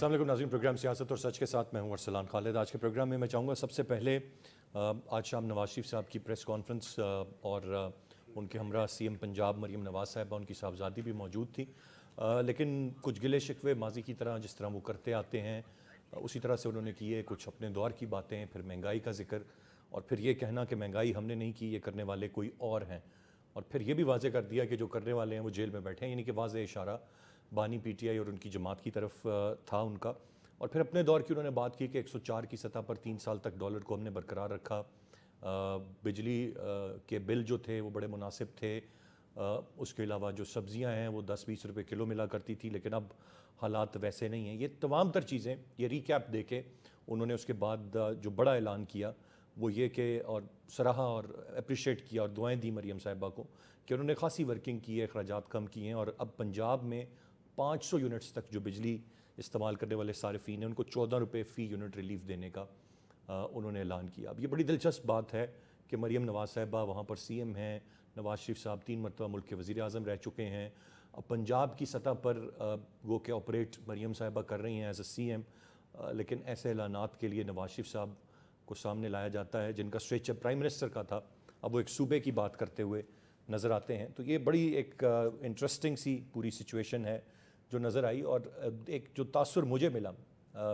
अस्सलाम वालेकुम नाज़रीन, प्रोग्राम सियासत और सच के साथ मैं हूं अरसलान खालिद। आज के प्रोग्राम में मैं चाहूँगा सबसे पहले आज शाम नवाज शरीफ साहब की प्रेस कॉन्फ्रेंस और उनके हमरा सीएम पंजाब मरीम नवाज साहिबा, उनकी साहबजादी भी मौजूद थी। लेकिन कुछ गिले शिकवे माजी की तरह जिस तरह वो करते आते हैं उसी तरह से उन्होंने किए। कुछ अपने दौर की बातें, फिर महंगाई का जिक्र, और फिर ये कहना कि महंगाई हमने नहीं की, ये करने वाले कोई और हैं। और फिर ये भी वाजे कर दिया कि जो करने वाले हैं वो जेल में बैठे हैं, यानी कि वाजे इशारा बानी पीटीआई और उनकी जमात की तरफ था उनका। और फिर अपने दौर की उन्होंने बात की कि 104 की सतह पर 3 साल तक डॉलर को हमने बरकरार रखा। बिजली के बिल जो थे वो बड़े मुनासिब थे। उसके अलावा जो सब्ज़ियां हैं वो 10-20 रुपए किलो मिला करती थी, लेकिन अब हालात वैसे नहीं हैं। ये तमाम तर चीज़ें, ये रिकैप दे के उन्होंने उसके बाद जो बड़ा ऐलान किया वो ये कि, और सराहा और अप्रिशिएट किया और दुआएं दी मरीम साहिबा को कि उन्होंने खासी वर्किंग की है, अखराजात कम किए हैं, और अब पंजाब में 500 यूनिट्स तक जो बिजली इस्तेमाल करने वाले सारिफीन हैं उनको 14 रुपये फ़ी यूनिट रिलीफ देने का उन्होंने ऐलान किया। अब ये बड़ी दिलचस्प बात है कि मरीम नवाज साहिबा वहाँ पर सीएम हैं। नवाज शरीफ साहब 3 मरतबा मुल्क के वज़ीर आज़म रह चुके हैं। अब पंजाब की सतह पर वो के ऑपरेट मरीम साहिबा कर रही हैं एज ए सीएम, लेकिन ऐसे ऐलानात के लिए नवाज शरीफ साहब को सामने लाया जाता है जिनका स्ट्रेचर प्राइम मिनिस्टर का था, अब वो एक सूबे की बात करते हुए नज़र आते हैं। तो ये बड़ी एक इंटरेस्टिंग सी पूरी सिचुएशन है जो नज़र आई। और एक जो तासुर मुझे मिला,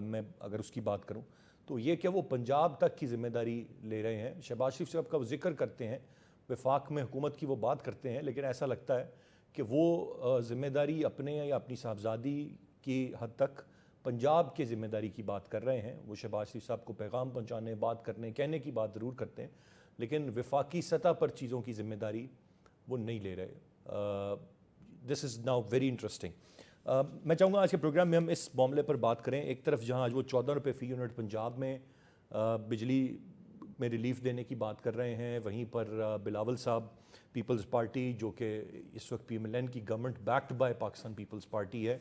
मैं अगर उसकी बात करूं तो ये कि वो पंजाब तक की ज़िम्मेदारी ले रहे हैं। शहबाज शरीफ साहब का वो जिक्र करते हैं, वफाक में हुकूमत की वो बात करते हैं, लेकिन ऐसा लगता है कि वो ज़िम्मेदारी अपने या अपनी साहबजादी की हद तक पंजाब के ज़िम्मेदारी की बात कर रहे हैं। वो शहबाज शरीफ साहब को पैगाम पहुँचाने, बात करने, कहने की बात ज़रूर करते हैं, लेकिन वफाकी सतह पर चीज़ों की ज़िम्मेदारी वो नहीं ले रहे। This is now very interesting. मैं चाहूँगा आज के प्रोग्राम में हम इस मामले पर बात करें। एक तरफ जहाँ आज वो 14 रुपये फ़ी यूनिट पंजाब में बिजली में रिलीफ देने की बात कर रहे हैं, वहीं पर बिलावल साहब पीपल्स पार्टी, जो कि इस वक्त PMLN की government backed by Pakistan peoples party है,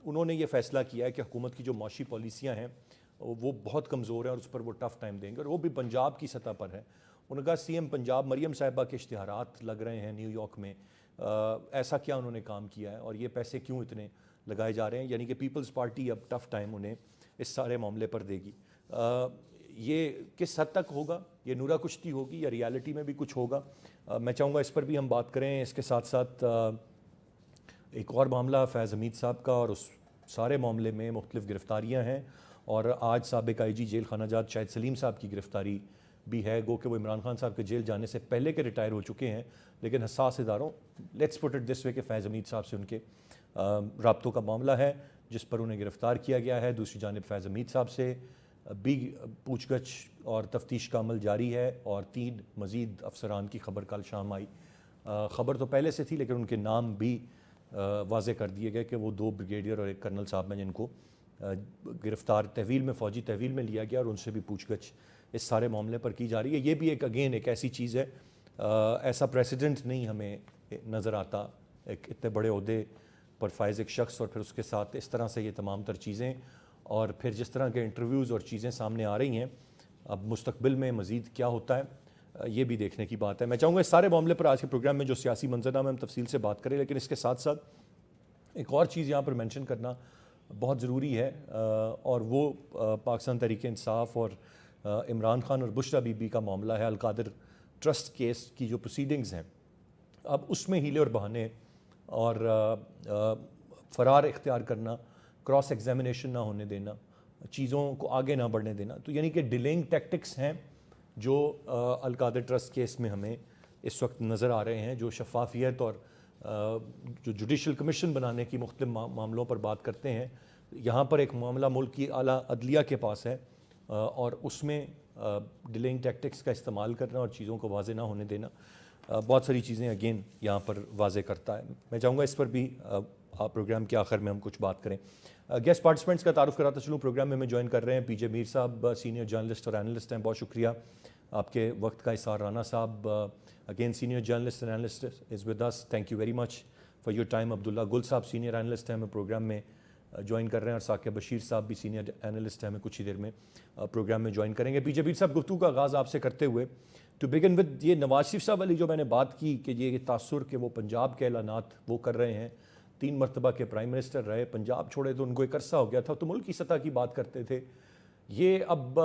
उन्होंने ये फ़ैसला किया है कि हुकूमत की जो माशी पॉलिसियाँ हैं वो बहुत कमज़ोर हैं और उस पर वो टफ़ टाइम देंगे, और वो भी पंजाब की सतह पर है। उन्होंने कहा सीएम पंजाब मरीम साहिबा के इश्तिहारात लग रहे हैं न्यूयॉर्क में, ऐसा क्या उन्होंने काम किया है और ये पैसे क्यों इतने लगाए जा रहे हैं, यानी कि पीपल्स पार्टी अब टफ़ टाइम उन्हें इस सारे मामले पर देगी। ये किस हद तक होगा, ये नूरा कुश्ती होगी या रियलिटी में भी कुछ होगा, मैं चाहूँगा इस पर भी हम बात करें। इसके साथ साथ एक और मामला फैज़ हमीद साहब का, और उस सारे मामले में मुख्तलिफ़ गिरफ़्तारियाँ हैं, और आज साबिक़ IG जेल खाना जात शाहिद सलीम साहब की गिरफ़्तारी भी है। गो कि वो इमरान खान साहब के जेल जाने से पहले के रिटायर हो चुके हैं, लेकिन हसास इदारों, let's put it this way, कि फैज़ हमीद साहब से उनके राब्तों का मामला है जिस पर उन्हें गिरफ़्तार किया गया है। दूसरी जानिब फैज़ हमीद साहब से भी पूछगछ और तफ्तीश का अमल जारी है, और 3 मज़ीद अफसरान की खबर कल शाम आई। ख़बर तो पहले से थी, लेकिन उनके नाम भी वाज़े कर दिए गए कि वो 2 ब्रिगेडियर और 1 कर्नल साहब हैं जिनको गिरफ़्तार तहवील में, फ़ौजी तहवील में लिया गया, और उनसे भी पूछगछ इस सारे मामले पर की जा रही है। ये भी एक अगेन एक ऐसी चीज़ है, ऐसा प्रेसिडेंट नहीं हमें नज़र आता, एक इतने बड़े ओहदे पर फायज़ एक शख्स, और फिर उसके साथ इस तरह से ये तमाम तर चीज़ें, और फिर जिस तरह के इंटरव्यूज़ और चीज़ें सामने आ रही हैं। अब मुस्तकबिल में मज़ीद क्या होता है, ये भी देखने की बात है। मैं चाहूँगा इस सारे मामले पर आज के प्रोग्राम में जो सियासी मंजरनामा हम तफसील से बात करें, लेकिन इसके साथ साथ एक और चीज़ यहाँ पर मेंशन करना बहुत ज़रूरी है, और वो पाकिस्तान तहरीक इंसाफ और इमरान खान और बुशरा बीबी का मामला है। अलकादिर ट्रस्ट केस की जो प्रोसीडिंग्स हैं, अब उसमें हीले और बहाने और फ़रार इख्तियार करना, क्रॉस एग्जामिनेशन ना होने देना, चीज़ों को आगे ना बढ़ने देना, तो यानी कि डिलेइंग टैक्टिक्स हैं जो अलकादिर ट्रस्ट केस में हमें इस वक्त नज़र आ रहे हैं, जो शफाफियत और जो जुडिशल कमीशन बनाने की मुख्तलिफ मामलों पर बात करते हैं। यहाँ पर एक मामला मुल्क की आला अदलिया के पास है, और उसमें डिलेइंग टैक्टिक्स का इस्तेमाल करना और चीज़ों को वाज़े ना होने देना, बहुत सारी चीज़ें अगेन यहाँ पर वाज़े करता है। मैं चाहूँगा इस पर भी प्रोग्राम के आखिर में हम कुछ बात करें। गेस्ट पार्टिसिपेंट्स का तारुफ कराता चलूँ। प्रोग्राम में हमें ज्वाइन कर रहे हैं PJ मीर साहब, सीनियर जर्नलिस्ट और एनालिस्ट हैं, बहुत शुक्रिया आपके वक्त का। इसार राना साहब, again senior journalist and analyst, is with us, thank you very much for your time. Abdullah गुल साहब सीनियर एनालिस्ट हैं, हमें प्रोग्राम में ज्वाइन कर रहे हैं, और साकिब बशीर साहब भी सीनियर एनालिस्ट हैं, हमें कुछ ही देर में प्रोग्राम में ज्वाइन करेंगे। PJ मीर साहब, गुफ्तगू का आगाज़ आपसे करते हुए, टू बिगिन विद ये नवाज शरीफ साहब वाली जो मैंने बात की कि ये तासुर के वो पंजाब के ऐलानात वो कर रहे हैं, 3 मरतबा के प्राइम मिनिस्टर रहे, पंजाब छोड़े तो उनको एक अरसा हो गया था, तो मुल्क की सतह की बात करते थे। ये अब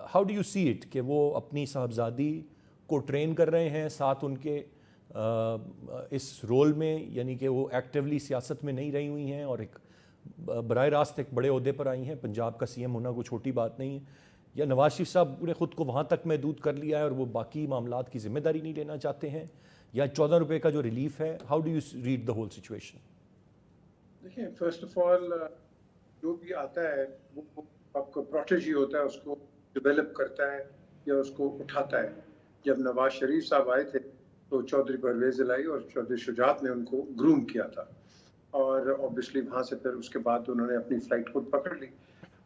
how do you see it कि वो अपनी साहबजादी को ट्रेन कर रहे हैं साथ उनके इस रोल में, यानी कि वो एक्टिवली सियासत में नहीं रही हुई हैं और एक बराह रास्त एक बड़े ओहदे पर आई हैं, पंजाब का सीएम होना कोई छोटी बात नहीं है, या नवाज शरीफ साहब ने खुद को वहाँ तक महदूद कर लिया है और वो बाकी मामलात की जिम्मेदारी नहीं लेना चाहते हैं, या 14 रुपये का जो रिलीफ है, how do you read the whole situation? देखिए, फर्स्ट ऑफ ऑल जो भी आता है वो आपको प्रोटेजी होता है, उसको डेवलप करता है या उसको उठाता है। जब नवाज शरीफ साहब आए थे तो चौधरी परवेज इलाही और चौधरी शुजात ने उनको ग्रूम किया था, और ऑब्वियसली वहाँ से फिर उसके बाद उन्होंने अपनी फ्लाइट खुद पकड़ ली,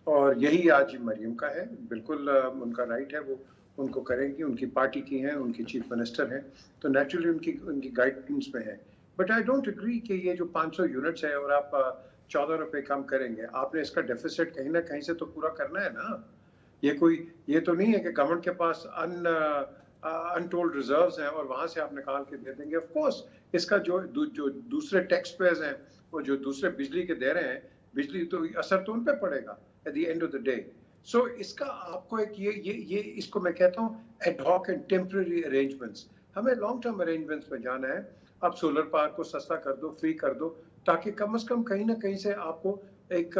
और यही आज मरियम का है। बिल्कुल उनका राइट है, वो उनको करेंगी, उनकी पार्टी की हैं, उनकी चीफ मिनिस्टर हैं, तो नेचुरली उनकी गाइडेंस में है। बट आई डोंट एग्री कि ये जो 500 यूनिट्स है और आप 14 रुपये कम करेंगे, आपने इसका डेफिसिट कहीं ना कहीं से तो पूरा करना है ना। ये तो नहीं है कि गवर्नमेंट के पास अनटोल्ड रिजर्व्स हैं और वहां से आप निकाल के दे देंगे। ऑफ कोर्स इसका जो दूसरे टैक्स पेयर्स हैं, वो जो दूसरे बिजली के दे रहे हैं, बिजली तो असर तो उन पे पड़ेगा at the end of the day. So इसका आपको एक ये इसको मैं कहता हूँ ad hoc and temporary arrangements. हमें लॉन्ग टर्म अरेंजमेंट्स में जाना है। आप सोलर पार्क को सस्ता कर दो, फ्री कर दो, ताकि कम से कम कहीं ना कहीं से आपको एक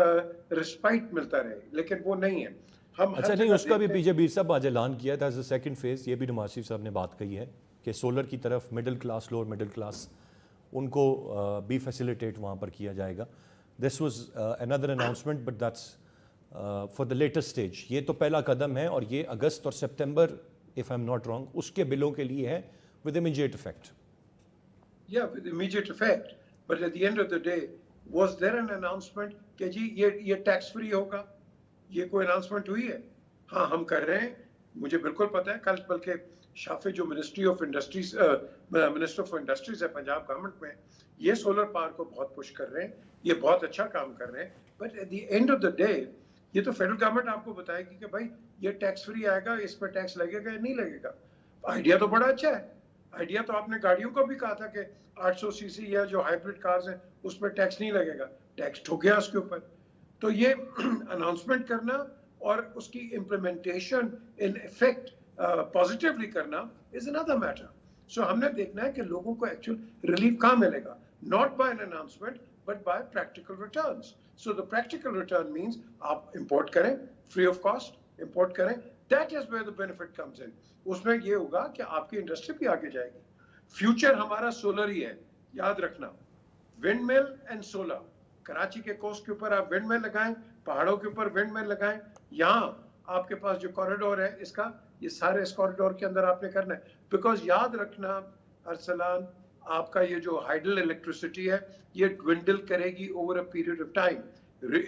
रिस्पाइट मिलता रहे, लेकिन वो नहीं है। हम अच्छा नहीं, उसका भी पीजे बीर साहब आज ऐलान किया था एज अ सेकंड फेज, ये भी नवाज शरीफ साहब ने बात कही है कि सोलर की तरफ middle class, lower middle class, उनको भी फैसिलिटेट वहाँ पर किया जाएगा। This was another announcement, but that's for the latest stage. ये तो पहला कदम है और ये अगस्त और सितंबर, if I am not wrong, उसके बिलों के लिए है with immediate effect. Yeah, with immediate effect. But at the end of the day, was there an announcement कि जी ये टैक्स फ्री होगा? ये कोई अनाउंसमेंट हुई है? हाँ, हम कर रहे हैं। मुझे बिल्कुल पता है, कल बल्कि शाफी जो मिनिस्टर ऑफ इंडस्ट्रीज है पंजाब गवर्नमेंट में, ये सोलर पावर को बहुत पुश कर रहे हैं, ये बहुत अच्छा काम कर रहे हैं। But at the end of the day ये तो फेडरल गवर्नमेंट आपको बताएगी कि भाई ये टैक्स फ्री आएगा, इस पर टैक्स लगेगा या नहीं लगेगा। आइडिया तो बड़ा अच्छा है। आइडिया तो आपने गाड़ियों को भी कहा था कि 800 सीसी या जो हाइब्रिड कार्स हैं उस पर टैक्स नहीं लगेगा, टैक्स ठुक गया उसके ऊपर। तो ये अनाउंसमेंट करना और उसकी इम्प्लीमेंटेशन इन इफेक्ट पॉजिटिवली करना इज अनदर मैटर। सो हमने देखना है कि लोगों को एक्चुअल रिलीफ कहाँ मिलेगा, not by an announcement but by practical returns. So the practical return means आप इंपोर्ट करें फ्री ऑफ कॉस्ट, इंपोर्ट करें, that is where the benefit comes in. उसमें ये होगा कि आपकी इंडस्ट्री भी आगे जाएगी। फ्यूचर हमारा सोलर ही है, याद रखना। Wind mill and solar, Karachi के कोस्ट के ऊपर आप विंड मिल लगाएं, पहाड़ों के ऊपर विंड मिल लगाएं, यहाँ आपके पास जो कॉरिडोर है इसका, ये सारे इस कॉरिडोर के अंदर आपने करना है। बिकॉज याद रखना अरसलान, आपका ये जो हाइडल इलेक्ट्रिसिटी है ये ड्विंडल करेगी over a period of time.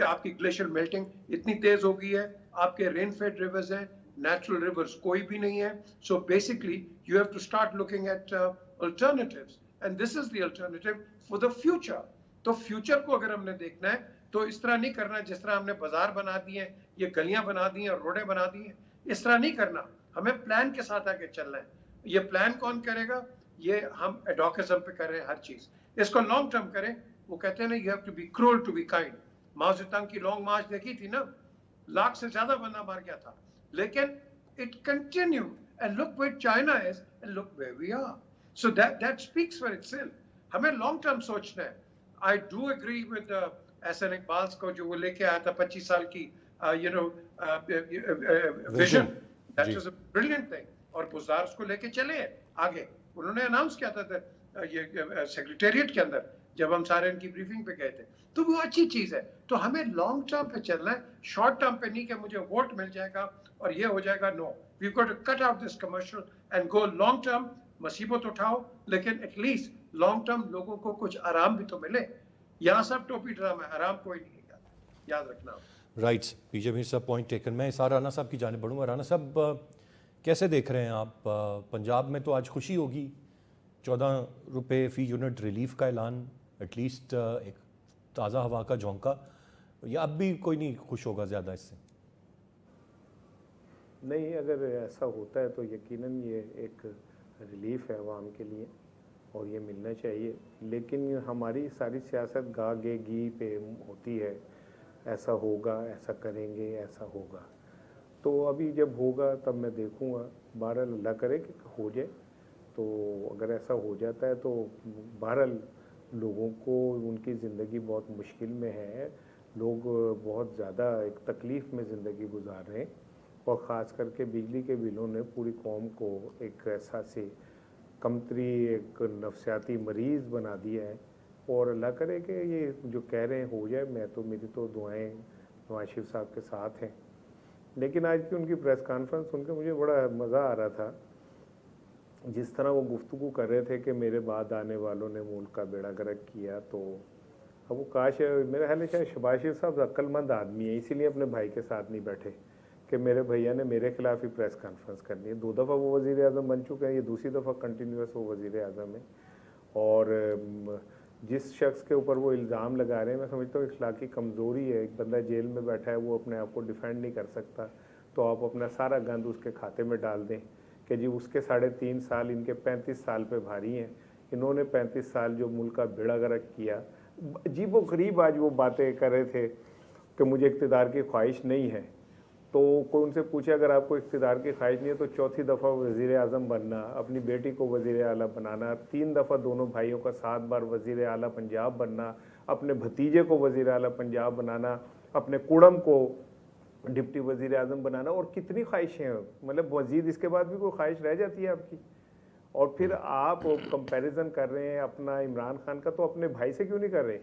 आपकी ग्लेशियर मेल्टिंग इतनी तेज हो गई है, आपके रेनफेड रिवर्स हैं, natural rivers कोई भी नहीं है। So basically you have to start looking at alternatives and this is the alternative for the future। तो future को अगर हमने देखना है तो इस तरह नहीं करना जिस तरह हमने बाजार बना दिए, ये गलियां बना दी हैं, रोडें बना दी हैं, इस तरह नहीं करना। हमें प्लान के साथ आगे चलना है। ये प्लान कौन करेगा? ये हम एडोकिज्म पे कर रहे हैं हर चीज। इसको लॉन्ग टर्म करें। वो कहते हैं ना, you have to be cruel to be kind. Mao Zedong की लॉन्ग मार्च देखी थी ना, लाख से ज्यादा बंदा मार गया था, लेकिन it continued, and look where China is and look where we are। So that speaks for itself। हमें long term सोचना है। I do agree with Ehsan Iqbal को जो वो लेके आया था 25 साल की vision। That was a brilliant thing। और बुज़दार उसको लेके चले आगे। उन्होंने अनाउंस किया था ये सेक्रेटेरिएट के अंदर जब हम सारे इनकी ब्रीफिंग पे गए थे, तो वो अच्छी चीज है। तो हमें लॉन्ग टर्म पे चलना है, शॉर्ट टर्म पे नहीं कि मुझे वोट मिल जाएगा और ये हो जाएगा। No, we got to cut out this commercial and go long term. मुसीबत उठाओ, लेकिन एटलीस्ट लॉन्ग टर्म लोगों को कुछ आराम भी तो मिले। यहाँ सब टोपी ड्रामा है, आराम कोई नहीं है, याद रखना। राइट्स, पीजे मीर साहब पॉइंट टेकन। मैं इसार राना साहब की जानिब बढ़ूँगा। राना साहब, कैसे देख रहे हैं आप? पंजाब में तो आज खुशी होगी, 14 रुपये फ़ी यूनिट रिलीफ का ऐलान, एटलीस्ट एक ताज़ा हवा का झोंका, या अब भी कोई नहीं खुश होगा ज़्यादा इससे? नहीं, अगर ऐसा होता है तो यकीनन ये एक रिलीफ है आवाम के लिए। और ये मिलना चाहिए। लेकिन हमारी सारी सियासत गा गे गी पे होती है, ऐसा होगा, ऐसा करेंगे, ऐसा होगा। तो अभी जब होगा तब मैं देखूँगा, बहरहाल अल्लाह करे कि हो जाए। तो अगर ऐसा हो जाता है तो बहरहाल लोगों को उनकी ज़िंदगी बहुत मुश्किल में है, लोग बहुत ज़्यादा एक तकलीफ़ में ज़िंदगी गुजार रहे हैं, और ख़ास करके बिजली के बिलों ने पूरी कौम को एक ऐसा से कमतरी, एक नफसियाती मरीज़ बना दिया है। और अल्लाह करे कि ये जो कह रहे हैं हो जाए, मैं तो, मेरी तो दुआएं नवाज शरीफ साहब के साथ हैं। लेकिन आज की उनकी प्रेस कॉन्फ्रेंस सुन के मुझे बड़ा मज़ा आ रहा था, जिस तरह वो गुफ्तगू कर रहे थे कि मेरे बाद आने वालों ने मुल्क का बेड़ा गर्क किया। तो अब वो काश, मेरा ख्याल है शायद शहबाज शरीफ साहब अक्लमंद आदमी है, इसीलिए अपने भाई के साथ नहीं बैठे कि मेरे भैया ने मेरे खिलाफ ही प्रेस कॉन्फ्रेंस करनी है। 2 दफ़ा वो वज़ीर आज़म बन चुके हैं, ये दूसरी दफ़ा कंटिन्यूस वो वज़ीर आज़म है। और जिस शख्स के ऊपर वो इल्ज़ाम लगा रहे हैं, मैं समझता हूँ इखलाकी कमज़ोरी है। एक बंदा जेल में बैठा है, वो अपने आप को डिफेंड नहीं कर सकता, तो आप अपना सारा गंद उसके खाते में डाल दें कि जी उसके 3.5 साल इनके 35 साल पे भारी हैं। इन्होंने 35 साल जो मुल्क का बेड़ा गर्क किया। अजीब व गरीब आज वो बातें कर रहे थे कि मुझे इक़्तिदार की ख्वाहिश नहीं है। तो कोई उनसे पूछे अगर आपको इक़्तिदार की ख्वाहिश नहीं है तो चौथी दफ़ा वज़ीर आज़म बनना, अपनी बेटी को वज़ीर आला बनाना, 3 दफ़ा दोनों भाइयों का 7 बार वज़ीर आला पंजाब बनना, अपने भतीजे को वज़ीर आला पंजाब बनाना, अपने कुड़म को डिप्टी वज़ीर आज़म बनाना, और कितनी ख्वाहिशें हैं। मतलब मज़ीद इसके बाद भी कोई ख्वाहिश रह जाती है आपकी? और फिर आप कंपैरिजन कर रहे हैं अपना इमरान खान का, तो अपने भाई से क्यों नहीं कर रहे?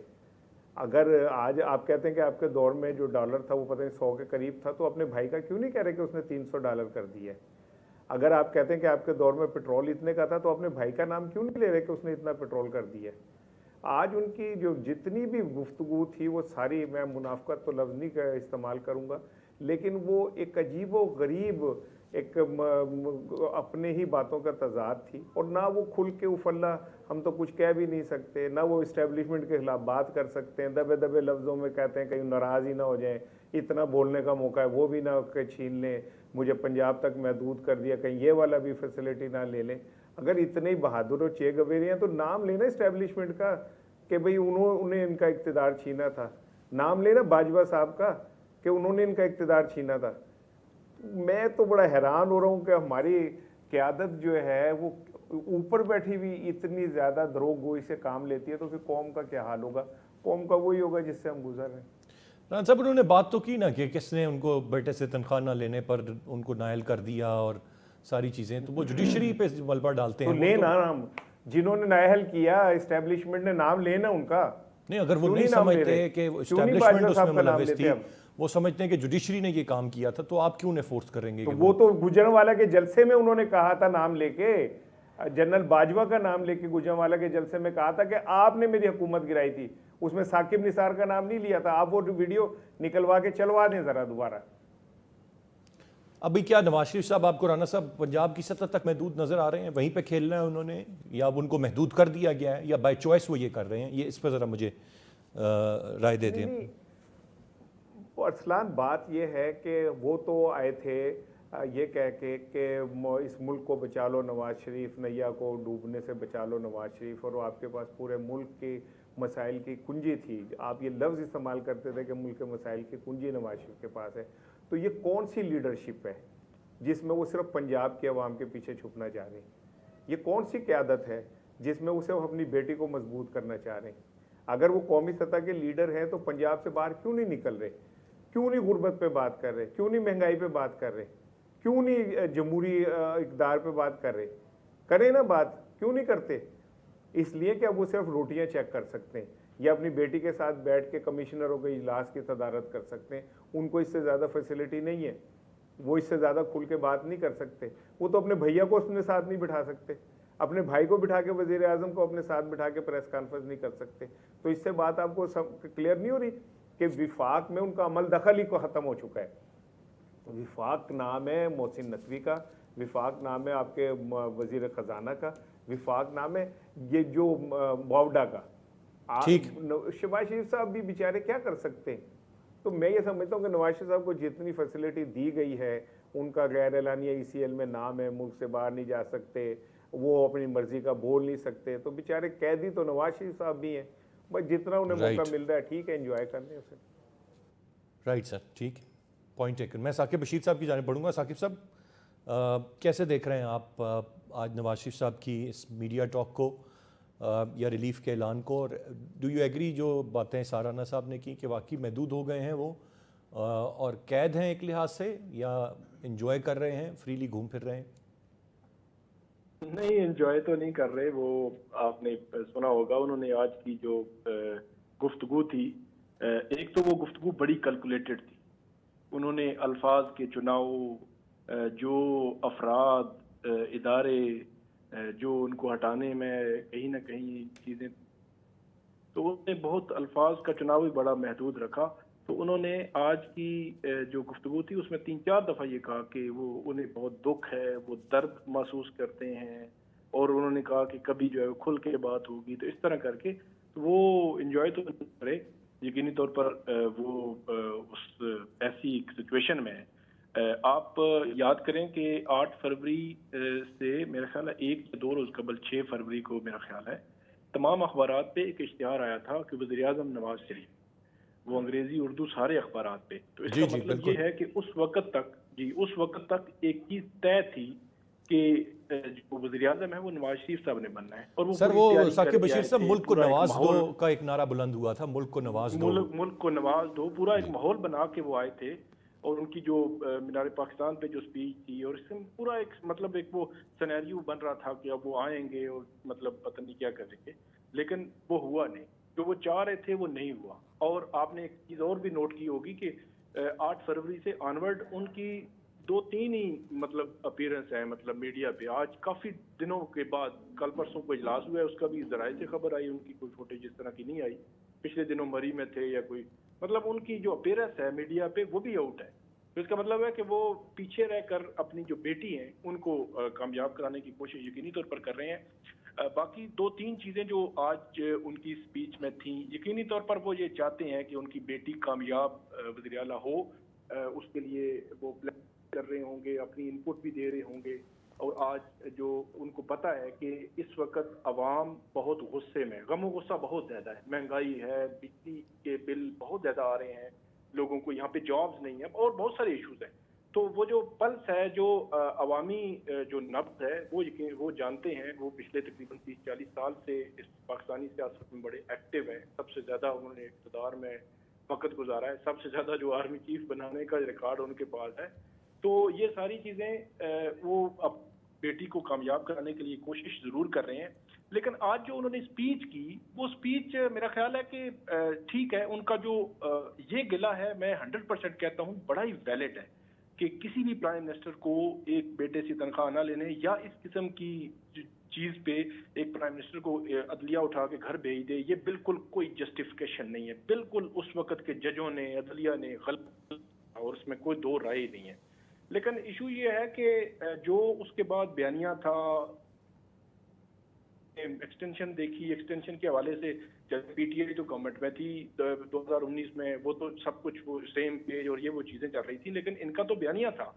अगर आज आप कहते हैं कि आपके दौर में जो डॉलर था वो पता नहीं 100 के करीब था, तो अपने भाई का क्यों नहीं कह रहे कि उसने $300 कर दिया है? अगर आप कहते हैं कि आपके दौर में पेट्रोल इतने का था, तो अपने भाई का नाम क्यों नहीं ले रहे कि उसने इतना पेट्रोल कर दिया है? आज उनकी जो जितनी भी गुफ्तगू थी वो सारी, मैं मुनाफकत तो लफ्ज़ नहीं इस्तेमाल करूँगा, लेकिन वो एक अजीब व गरीब एक अपने ही बातों का तज़ाद थी। और ना वो खुल के उफल्ला, हम तो कुछ कह भी नहीं सकते, ना वो इस्टेब्लिशमेंट के खिलाफ बात कर सकते हैं, दबे दबे लफ्ज़ों में कहते हैं कहीं नाराज़ ही ना हो जाएं, इतना बोलने का मौका है वो भी ना छीन लें, मुझे पंजाब तक महदूद कर दिया, कहीं ये वाला भी फैसिलिटी ना ले लें। अगर इतने ही बहादुर और चे गवेरे हैं तो नाम लेना इस्टेब्लिशमेंट का कि भाई उन्हें इनका इक़्तिदार छीना था। नाम लेना बाजवा साहब का कि उन्होंने इनका इक़्तिदार छीना था। मैं तो बड़ा हैरान हो रहा हूँ कि हमारी क़यादत जो है वो ऊपर बैठी हुई इतनी ज़्यादा दरोगोई से काम लेती है, तो फिर कौम का क्या हाल होगा? कौम का वही होगा जिससे हम गुजर रहे हैं। राना साहब, उन्होंने बात तो की ना कि किसने उनको बेटे से तनख्वाह ना लेने पर उनको नायल कर दिया और सारी चीज़ें, तो वो जुडिशरी पे मलबा डालते तो हैं। ले ना नाम, जिन्होंने नायल किया इस्टेब्लिशमेंट ने नाम लेना उनका। नहीं, अगर वो क्यों नहीं नाम ले समझते रहे? कि क्यों नहीं इस्टेब्लिशमेंट बाजवा उसमें साहब का नाम मुलविस लेते थी, अब? वो समझते हैं कि जुडिशरी ने ये काम किया था, तो आप क्यों उन्हें फोर्स करेंगे तो कि वो तो गुजरांवाला के जलसे में उन्होंने कहा था नाम लेके, जनरल बाजवा का नाम लेके गुजरांवाला के जलसे में कहा था कि आपने मेरी हुकूमत गिराई थी। उसमें साकिब निसार का नाम नहीं लिया था। आप वो वीडियो निकलवा के चलवा दें जरा दोबारा। अभी क्या नवाज शरीफ साहब आपको, राना साहब, पंजाब की सतह तक महदूद नजर आ रहे हैं? वहीं पे खेलना है उन्होंने, या अब उनको महदूद कर दिया गया है, या बाय चॉइस वो ये कर रहे हैं? ये इस पर ज़रा मुझे राय दे दें। अरसलान, बात ये है कि वो तो आए थे ये कह के कि इस मुल्क को बचा लो नवाज शरीफ, नैया को डूबने से बचा लो नवाज शरीफ, और आपके पास पूरे मुल्क के मसाइल की कुंजी थी। आप ये लफ्ज़ इस्तेमाल करते थे कि मुल्क के मसाइल की कुंजी नवाज शरीफ के पास है। तो ये कौन सी लीडरशिप है जिसमें वो सिर्फ पंजाब के अवाम के पीछे छुपना चाह रहे हैं? ये कौन सी क़यादत है जिसमें वो सिर्फ अपनी बेटी को मजबूत करना चाह रहे हैं? अगर वो कौमी सतह के लीडर हैं तो पंजाब से बाहर क्यों नहीं निकल रहे? क्यों नहीं गुर्बत पे बात कर रहे? क्यों नहीं महंगाई पे बात कर रहे? क्यों नहीं जमहूरी इक़्तिदार पे बात कर रहे? करें ना बात, क्यों नहीं करते? इसलिए कि अब वो सिर्फ रोटियां चेक कर सकते हैं या अपनी बेटी के साथ बैठ के कमिश्नरों के इजलास की सदारत कर सकते हैं। उनको इससे ज़्यादा फैसिलिटी नहीं है, वो इससे ज़्यादा खुल के बात नहीं कर सकते। वो तो अपने भैया को अपने साथ नहीं बिठा सकते, अपने भाई को बिठा के वज़ीर आज़म को अपने साथ बिठा के प्रेस कॉन्फ्रेंस नहीं कर सकते। तो इससे बात आपको क्लियर नहीं हो रही कि विफाक में उनका अमल दखल ही को ख़त्म हो चुका है। विफाक नाम है मोहसिन नकवी का, विफाक नाम है आपके वज़ीर ख़जाना का, विफाक नाम है ये जो वावडा का। शहबाज शरीफ साहब भी बेचारे क्या कर सकते हैं? तो मैं ये समझता हूँ कि नवाज शरीफ साहब को जितनी फैसिलिटी दी गई है, उनका गैर एलानिया ECL में नाम है, मुल्क से बाहर नहीं जा सकते, वो अपनी मर्जी का बोल नहीं सकते, तो बेचारे कैदी तो नवाज शरीफ साहब भी हैं, बस जितना उन्हें मौका Right. मिल रहा है ठीक है, एंजॉय करने उसे। राइट सर, ठीक, पॉइंट टेकन। मैं साकिब बशीर साहब की जाने पढ़ूंगा। साकिब साहब, कैसे देख रहे हैं आप आज नवाज शरीफ साहब की इस मीडिया टॉक को या रिलीफ के ऐलान को, और डू यू एग्री जो बातें साराना साहब ने की कि वाकई महदूद हो गए हैं वो और कैद हैं एक लिहाज से, या इंजॉय कर रहे हैं, फ्रीली घूम फिर रहे हैं? नहीं, एंजॉय तो नहीं कर रहे वो। आपने सुना होगा उन्होंने आज की जो गुफ्तगू थी, एक तो वो गुफ्तगू बड़ी कैलकुलेटेड थी। उन्होंने अल्फाज के चुनाव, जो अफराद, इदारे जो उनको हटाने में कहीं ना कहीं चीज़ें, तो उन्होंने बहुत अल्फाज का चुनाव भी बड़ा महदूद रखा। तो उन्होंने आज की जो गुफ्तगू थी उसमें 3-4 दफ़ा ये कहा कि वो उन्हें बहुत दुख है, वो दर्द महसूस करते हैं, और उन्होंने कहा कि कभी जो है खुल के बात होगी। तो इस तरह करके तो वो इंजॉय तो नहीं करे, यकीनी तौर पर वो उस ऐसी एक सिचुएशन में है। आप याद करें कि 8 फरवरी से मेरा ख्याल है 1 या 2 रोज़ कबल 6 फरवरी को मेरा ख्याल है तमाम अखबारात पे एक इश्तिहार आया था कि वज़ीर-ए-आज़म नवाज शरीफ, वो अंग्रेजी उर्दू सारे अखबारात पे। तो इसका जी, मतलब ये बिल्कुल। है कि उस वक्त तक एक चीज तय थी कि जो वज़ीर-ए-आज़म है वो नवाज शरीफ साहब ने बनना है। और वो सर, पूरी वो तैयारी साकिब करके बशीर आए साहब, थे, मुल्क को पूरा एक नवाज माहौल, दो का एक नारा बुलंद हुआ था, मुल्क को नवाज दो। मुल्क को नवाज दो, पूरा एक माहौल बना के वो आए थे। और उनकी जो मीनार पाकिस्तान पे जो स्पीच थी, और इसमें पूरा एक मतलब एक वो सिनेरियो बन रहा था कि अब वो आएंगे और मतलब पता नहीं क्या करेंगे, लेकिन वो हुआ नहीं। जो वो चाह रहे थे वो नहीं हुआ। और आपने एक चीज़ और भी नोट की होगी कि 8 फरवरी से ऑनवर्ड उनकी 2-3 ही मतलब अपीयरेंस है मतलब मीडिया पे। आज काफ़ी दिनों के बाद कल परसों को इजलास हुआ है, उसका भी ज़राए से खबर आई, उनकी कोई फुटेज इस तरह की नहीं आई। पिछले दिनों मरी में थे या कोई, मतलब उनकी जो अपीयरेंस है मीडिया पे वो भी आउट है। तो इसका मतलब है कि वो पीछे रहकर अपनी जो बेटी हैं उनको कामयाब कराने की कोशिश यकीनी तौर पर कर रहे हैं। बाकी 2-3 चीज़ें जो आज उनकी स्पीच में थी, यकीनी तौर पर वो ये चाहते हैं कि उनकी बेटी कामयाब वज़ीर आला हो। उसके लिए वो प्लान कर रहे होंगे, अपनी इनपुट भी दे रहे होंगे। और आज जो उनको पता है कि इस वक्त अवाम बहुत गुस्से में, गम गुस्सा बहुत ज़्यादा है, महंगाई है, बिजली के बिल बहुत ज़्यादा आ रहे हैं, लोगों को यहाँ पे जॉब्स नहीं है और बहुत सारे इश्यूज हैं। तो वो जो पल्स है, जो अवामी जो नब्ज़ है, वो जानते हैं। वो पिछले तकरीबन 30-40 साल से इस पाकिस्तानी सियासत में बड़े एक्टिव हैं। सबसे ज़्यादा उन्होंने इक़्तिदार में वक्त गुजारा है, सबसे ज़्यादा जो आर्मी चीफ बनाने का रिकॉर्ड उनके पास है। तो ये सारी चीज़ें वो अब बेटी को कामयाब कराने के लिए कोशिश ज़रूर कर रहे हैं। लेकिन आज जो उन्होंने स्पीच की, वो स्पीच मेरा ख्याल है कि ठीक है, उनका जो ये गिला है, मैं 100% कहता हूँ बड़ा ही वैलिड है कि किसी भी प्राइम मिनिस्टर को एक बेटे से तनख्वाह ना लेने या इस किस्म की चीज़ पे एक प्राइम मिनिस्टर को अदलिया उठा के घर भेज दे, ये बिल्कुल कोई जस्टिफिकेशन नहीं है। बिल्कुल उस वक्त के जजों ने, अदलिया ने गलत, और उसमें कोई दो राय नहीं है। लेकिन इशू ये है कि जो उसके बाद बयानिया था, एक्सटेंशन देखी, एक्सटेंशन के हवाले से जब पीटीआई तो गवर्नमेंट में थी 2019 में, वो तो सब कुछ वो सेम पेज और ये वो चीज़ें चल रही थी, लेकिन इनका तो बयानिया था।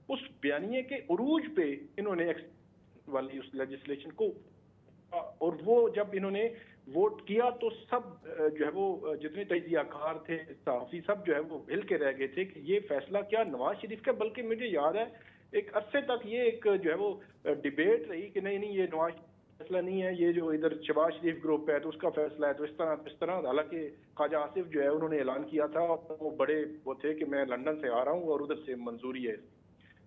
उस बयानिए के उरूज पे इन्होंने वाली उस लेजिस्लेशन को, और वो जब इन्होंने वोट किया तो सब जो है वो जितने तजियाकार थे, सहाफ़ी, सब जो है वो हिल के रह गए थे कि ये फैसला क्या नवाज शरीफ का। बल्कि मुझे याद है एक अरसे तक ये एक जो है वो डिबेट रही कि नहीं नहीं, ये नवाज फैसला नहीं है, ये जो इधर शहबाज शरीफ ग्रुप है तो उसका फैसला है, तो इस तरह। हालांकि ख्वाजा आसिफ जो है उन्होंने ऐलान किया था, वो बड़े वो थे कि मैं लंदन से आ रहा हूँ और उधर से मंजूरी है।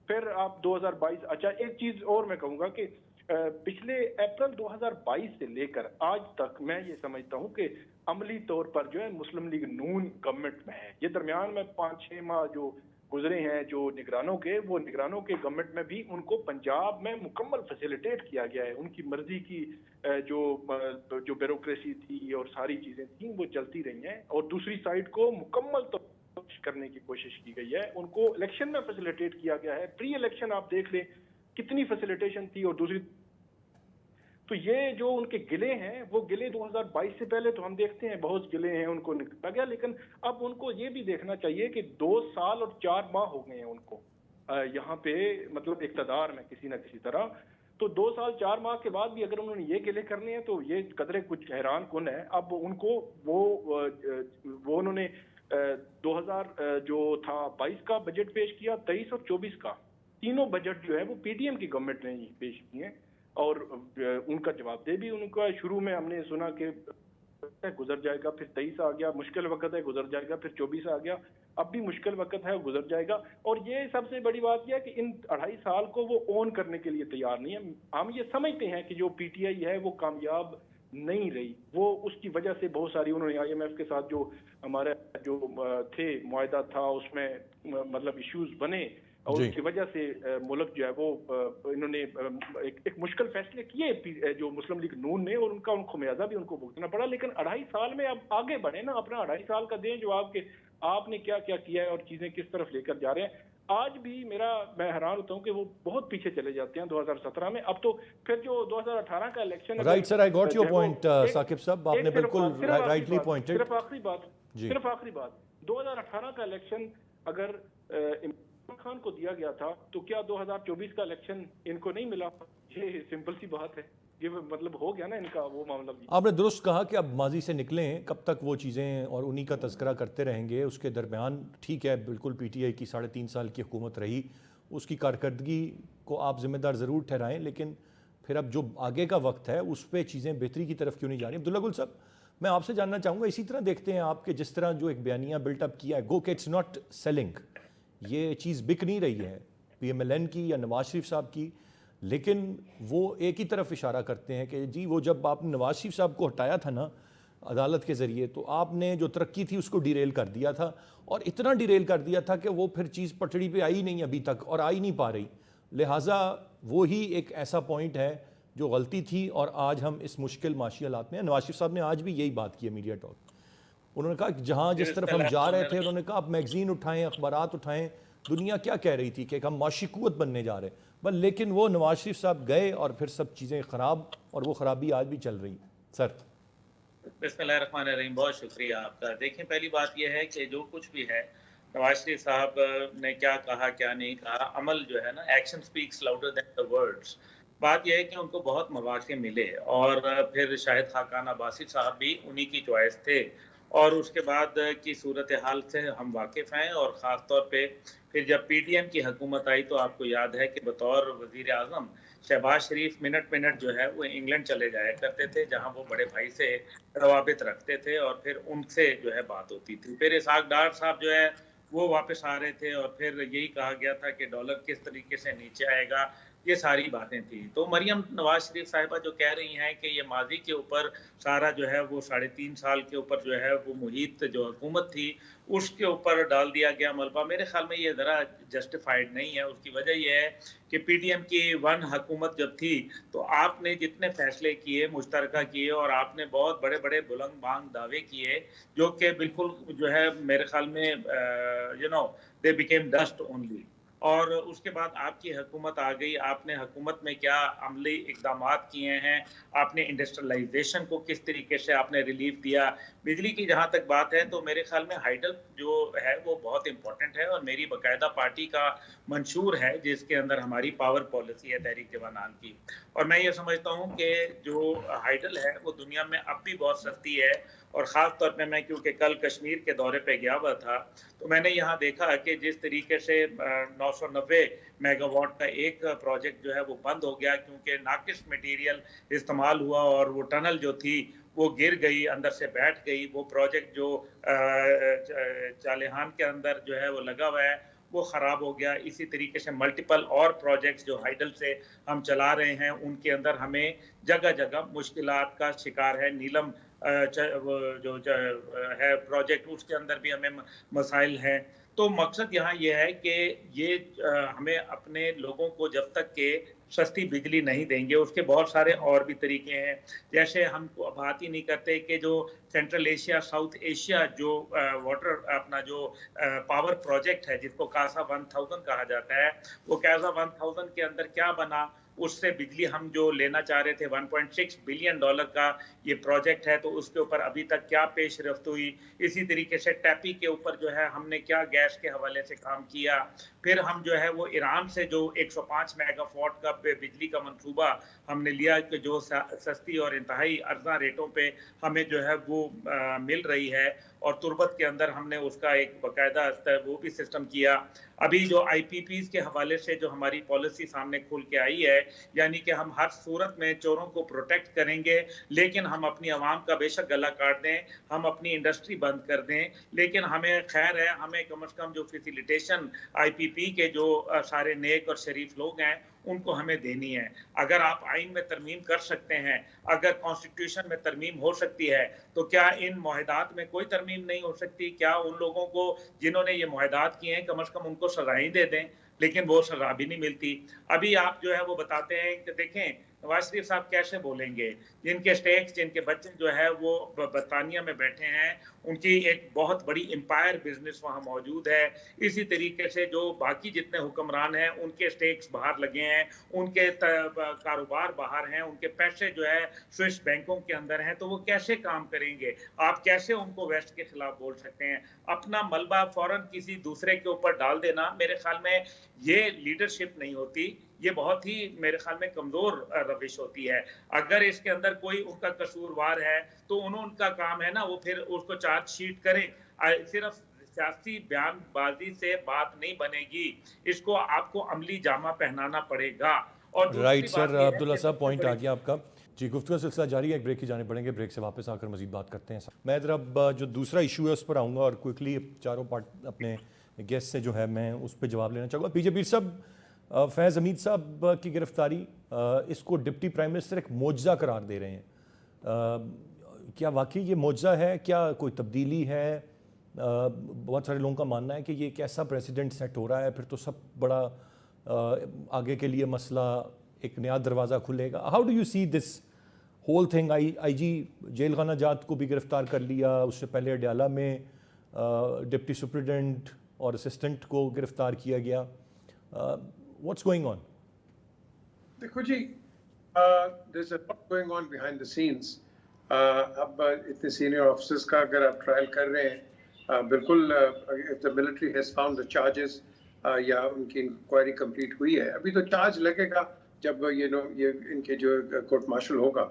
फिर आप 2022, अच्छा एक चीज और मैं कहूँगा कि पिछले अप्रैल 2022 से लेकर आज तक मैं ये समझता हूँ कि अमली तौर पर जो है मुस्लिम लीग नून गवर्नमेंट में है। ये दरमियान में 5-6 माह जो गुजरे हैं जो निगरानों के, वो निगरानों के गवर्नमेंट में भी उनको पंजाब में मुकम्मल फैसिलिटेट किया गया है। उनकी मर्जी की जो ब्यूरोक्रेसी थी और सारी चीजें थी वो चलती रही हैं, और दूसरी साइड को मुकम्मल तो करने की कोशिश की गई है। उनको इलेक्शन में फैसिलिटेट किया गया है, प्री इलेक्शन आप देख लें कितनी फैसिलिटेशन थी। और दूसरी तो ये जो उनके गिले हैं, वो गिले 2022 से पहले तो हम देखते हैं बहुत गिले हैं, उनको निकला गया। लेकिन अब उनको ये भी देखना चाहिए कि 2 साल और 4 माह हो गए हैं उनको यहाँ पे मतलब इक़्तिदार में किसी ना किसी तरह। तो 2 साल 4 माह के बाद भी अगर उन्होंने ये गिले करने हैं तो ये कदरे कुछ हैरान कुन है। अब उनको वो उन्होंने 2000 जो था 22 का बजट पेश किया, 23 और 24 का तीनों बजट जो है वो पीडीएम की गवर्नमेंट ने पेश किए हैं। और उनका जवाबदेह भी उनका शुरू में हमने सुना कि गुजर जाएगा, फिर 23 आ गया, मुश्किल वक्त है गुजर जाएगा, फिर 24 आ गया, अब भी मुश्किल वक्त है गुजर जाएगा। और ये सबसे बड़ी बात यह है कि इन 2.5 साल को वो ऑन करने के लिए तैयार नहीं है। हम ये समझते हैं कि जो पीटीआई है वो कामयाब नहीं रही, वो उसकी वजह से बहुत सारी उन्होंने आईएमएफ के साथ जो हमारे जो थे मुआहदा था उसमें मतलब इश्यूज बने और उसकी वजह से मुल्क जो है वो इन्होंने एक मुश्किल फैसले किए जो मुस्लिम लीग नून ने, और उनका खुमियाजा भी उनको भुगतना पड़ा। लेकिन 2.5 साल में अब आगे बढ़े ना, अपना 2.5 साल का दें जवाब के आपने क्या क्या किया है और चीजें किस तरफ लेकर जा रहे हैं। आज भी मैं हैरान होता हूँ कि वो बहुत पीछे चले जाते हैं 2017 में। अब तो फिर जो 2018 का election, right sir, I got your point Saqib साहब, आपने बिल्कुल राइटली पॉइंटेड। सिर्फ आखिरी बात 2018 का इलेक्शन अगर इमरान खान को दिया गया था तो क्या 2024 का इलेक्शन इनको नहीं मिला? ये सिंपल सी बात है, ये मतलब हो गया ना इनका वो मामला भी। आपने दुरुस्त कहा कि अब माजी से निकलें, कब तक वो चीज़ें और उन्हीं का तज़किरा करते रहेंगे। उसके दरमियान ठीक है, बिल्कुल पीटीआई की 3.5 साल की हुकूमत रही, उसकी कारकर्दगी को आप ज़िम्मेदार ज़रूर ठहराएं, लेकिन फिर अब जो आगे का वक्त है उस पर चीज़ें बेहतरी की तरफ क्यों नहीं जा रही? अब्दुल्ला गुल साहब, मैं आपसे जानना चाहूँगा, इसी तरह देखते हैं आपके जिस तरह जो एक बयानिया बिल्टअप किया है, गो के इट्स नॉट सेलिंग, ये चीज़ बिक नहीं रही है PMLN की या नवाज शरीफ साहब की, लेकिन वो एक ही तरफ इशारा करते हैं कि जी वो जब आपने नवाज शरीफ साहब को हटाया था ना अदालत के ज़रिए, तो आपने जो तरक्की थी उसको डिरेल कर दिया था, और इतना डिरेल कर दिया था कि वो फिर चीज़ पटड़ी पे आई नहीं अभी तक और आ ही नहीं पा रही। लिहाजा वो ही एक ऐसा पॉइंट है जो गलती थी, और आज हम इस मुश्किल माशी हालात में। नवाज शरीफ साहब ने आज भी यही बात की है मीडिया टॉक, उन्होंने कहा कि जहाँ जिस तरफ हम जा रहे थे, उन्होंने कहा आप मैगजीन उठाएं, अखबारात उठाएं, दुनिया क्या कह रही थी कि हम माशी कुव्वत बनने जा रहे हैं, बस लेकिन वो नवाज शरीफ साहब गए और फिर सब चीज़ें ख़राब, और वो ख़राबी आज भी चल रही। सर बिस्मिल्लाहिर्रहमानिर्रहीम, बहुत शुक्रिया आपका। देखिए, पहली बात यह है कि जो कुछ भी है नवाज शरीफ साहब ने क्या कहा क्या नहीं कहा, अमल जो है ना, action speaks louder than the words. बात यह है कि उनको बहुत मौके मिले, और फिर शाहिद खाकान अब्बासी साहब भी उन्हीं की चॉइस थे, और उसके बाद की सूरत हाल से हम वाकिफ़ हैं। और ख़ास तौर पे फिर जब पीटीएम की हुकूमत आई तो आपको याद है कि बतौर वज़ीर आज़म शहबाज शरीफ मिनट जो है वो इंग्लैंड चले जाया करते थे, जहां वो बड़े भाई से रवाबित रखते थे, और फिर उनसे जो है बात होती थी। फिर इसहाक डार साहब जो है वो वापस आ रहे थे, और फिर यही कहा गया था कि डॉलर किस तरीके से नीचे आएगा, ये सारी बातें थी। तो मरियम नवाज शरीफ साहिबा जो कह रही हैं कि ये माजी के ऊपर सारा जो है वो 3.5 साल के ऊपर जो है वो मुहित जो हुकूमत थी उसके ऊपर डाल दिया गया मलबा, मेरे ख्याल में ये ज़रा जस्टिफाइड नहीं है। उसकी वजह यह है कि पीटीएम की वन हुकूमत जब थी तो आपने जितने फैसले किए, मुश्तरका किए, और आपने बहुत बड़े बड़े बुलंद बांग दावे किए जो कि बिल्कुल जो है मेरे ख्याल में दे बिकेम डस्ट ओनली। और उसके बाद आपकी हुकूमत आ गई, आपने हुकूमत में क्या अमली इक़दामात किए हैं, आपने इंडस्ट्रियलाइजेशन को किस तरीके से आपने रिलीफ दिया। बिजली की जहाँ तक बात है तो मेरे ख्याल में हाइडल जो है वो बहुत इंपॉर्टेंट है, और मेरी बाकायदा पार्टी का मंशूर है जिसके अंदर हमारी पावर पॉलिसी है तहरीक जवानान की। और मैं ये समझता हूँ कि जो हाइडल है वो दुनिया में अब भी बहुत सस्ती है, और ख़ास तौर पे मैं क्योंकि कल कश्मीर के दौरे पे गया हुआ था तो मैंने यहाँ देखा कि जिस तरीके से 990 मेगावाट का एक प्रोजेक्ट जो है वो बंद हो गया क्योंकि नाकिस मटेरियल इस्तेमाल हुआ, और वो टनल जो थी वो गिर गई, अंदर से बैठ गई। वो प्रोजेक्ट जो चालिहान के अंदर जो है वो लगा हुआ है वो ख़राब हो गया। इसी तरीके से मल्टीपल और प्रोजेक्ट्स जो हाइडल से हम चला रहे हैं उनके अंदर हमें जगह जगह मुश्किलात का शिकार है। नीलम जो है प्रोजेक्ट उसके अंदर भी हमें मसाइल हैं। तो मकसद यहाँ ये है कि ये हमें अपने लोगों को जब तक के सस्ती बिजली नहीं देंगे, उसके बहुत सारे और भी तरीके हैं। जैसे हम बात ही नहीं करते कि जो सेंट्रल एशिया साउथ एशिया जो वाटर अपना जो पावर प्रोजेक्ट है जिसको कासा 1000 कहा जाता है, वो कासा 1000 के अंदर क्या बना उससे बिजली हम जो लेना चाह रहे थे, $1.6 बिलियन का ये प्रोजेक्ट है, तो उसके ऊपर अभी तक क्या पेशरफ्त हुई। इसी तरीके से टैपी के ऊपर जो है हमने क्या गैस के हवाले से काम किया। फिर हम जो है वो ईरान से जो 105 मेगावाट का बिजली का मंसूबा हमने लिया कि जो सस्ती और इंतहाई अर्जा रेटों पे हमें जो है वो मिल रही है, और तुर्बत के अंदर हमने उसका एक बाकायदा वो भी सिस्टम किया। अभी जो IPPs के हवाले से जो हमारी पॉलिसी सामने खुल के आई है, यानी कि हम हर सूरत में चोरों को प्रोटेक्ट करेंगे, लेकिन हम अपनी आवाम का बेशक गला काट दें, हम अपनी इंडस्ट्री बंद कर दें, लेकिन हमें खैर है, हमें कम से कम जो फैसिलिटेशन IPP के जो सारे नेक और शरीफ लोग हैं उनको हमें देनी है। अगर आप आइन में तरमीम कर सकते हैं, अगर कॉन्स्टिट्यूशन में तरमीम हो सकती है, तो क्या इन मुआहदात में कोई तरमीम नहीं हो सकती? क्या उन लोगों को जिन्होंने ये मुआहदात किए हैं कम से कम उनको सजाएं दे दें? लेकिन वो सजा भी नहीं मिलती। अभी आप जो है वो बताते हैं कि देखें नवाज शरीफ साहब कैसे बोलेंगे, जिनके स्टेक्स, जिनके बच्चे जो है वो बरतानिया में बैठे हैं, उनकी एक बहुत बड़ी एम्पायर बिजनेस वहाँ मौजूद है। इसी तरीके से जो बाकी जितने हुक्मरान हैं उनके स्टेक्स बाहर लगे हैं, उनके कारोबार बाहर हैं, उनके पैसे जो है स्विस बैंकों के अंदर हैं, तो वो कैसे काम करेंगे? आप कैसे उनको वेस्ट के खिलाफ बोल सकते हैं? अपना मलबा फौरन किसी दूसरे के ऊपर डाल देना, मेरे ख्याल में ये लीडरशिप नहीं होती, ये बहुत ही मेरे ख्याल में कमजोर रविश होती है। अगर इसके अंदर कोई उनका कसूरवार है तो उनका काम है ना, वो फिर उसको चार्जशीट करें। सिर्फ सियासी बयानबाजी से बात नहीं बनेगी, इसको आपको अमली जामा पहनाना पड़ेगा। और राइट सर, अब्दुल्ला साहब पॉइंट आ गया आपका जी। गुफ्तगू का सिलसिला जारी है, एक ब्रेक की जाने पड़ेंगे, ब्रेक से वापस आकर मजीद बात करते हैं। मैं इधर अब जो दूसरा इशू है उस पर आऊँगा और क्विकली चारों पार्ट अपने गेस्ट से जो है मैं उस पर जवाब लेना चाहूँगा। पीजे पीर साहब, फैज़ हमीद साहब की गिरफ्तारी, इसको डिप्टी प्राइम मिनिस्टर एक मोजज़ा करार दे रहे हैं। क्या वाकई ये मोजज़ा है? क्या कोई तब्दीली है? बहुत सारे लोगों का मानना है कि ये कैसा प्रेसिडेंट सेट हो रहा है, फिर तो सब बड़ा आगे के लिए मसला, एक नया दरवाज़ा खुलेगा। How do you see this whole thing? IG jail खाना जात को भी गिरफ्तार कर लिया, उससे पहले अडयाला में डिप्टी सुप्रिटेंडेंट और असिस्टेंट को गिरफ्तार किया गया। What's going on? देखो जी, there's a lot going on behind the scenes. अब इतने सीनियर ऑफिसर्स का अगर आप ट्रायल कर रहे हैं, बिल्कुल if the military has found the charges या उनकी इंक्वायरी कंप्लीट हुई है, अभी तो चार्ज लगेगा जब ये इनके जो कोर्ट मार्शल होगा,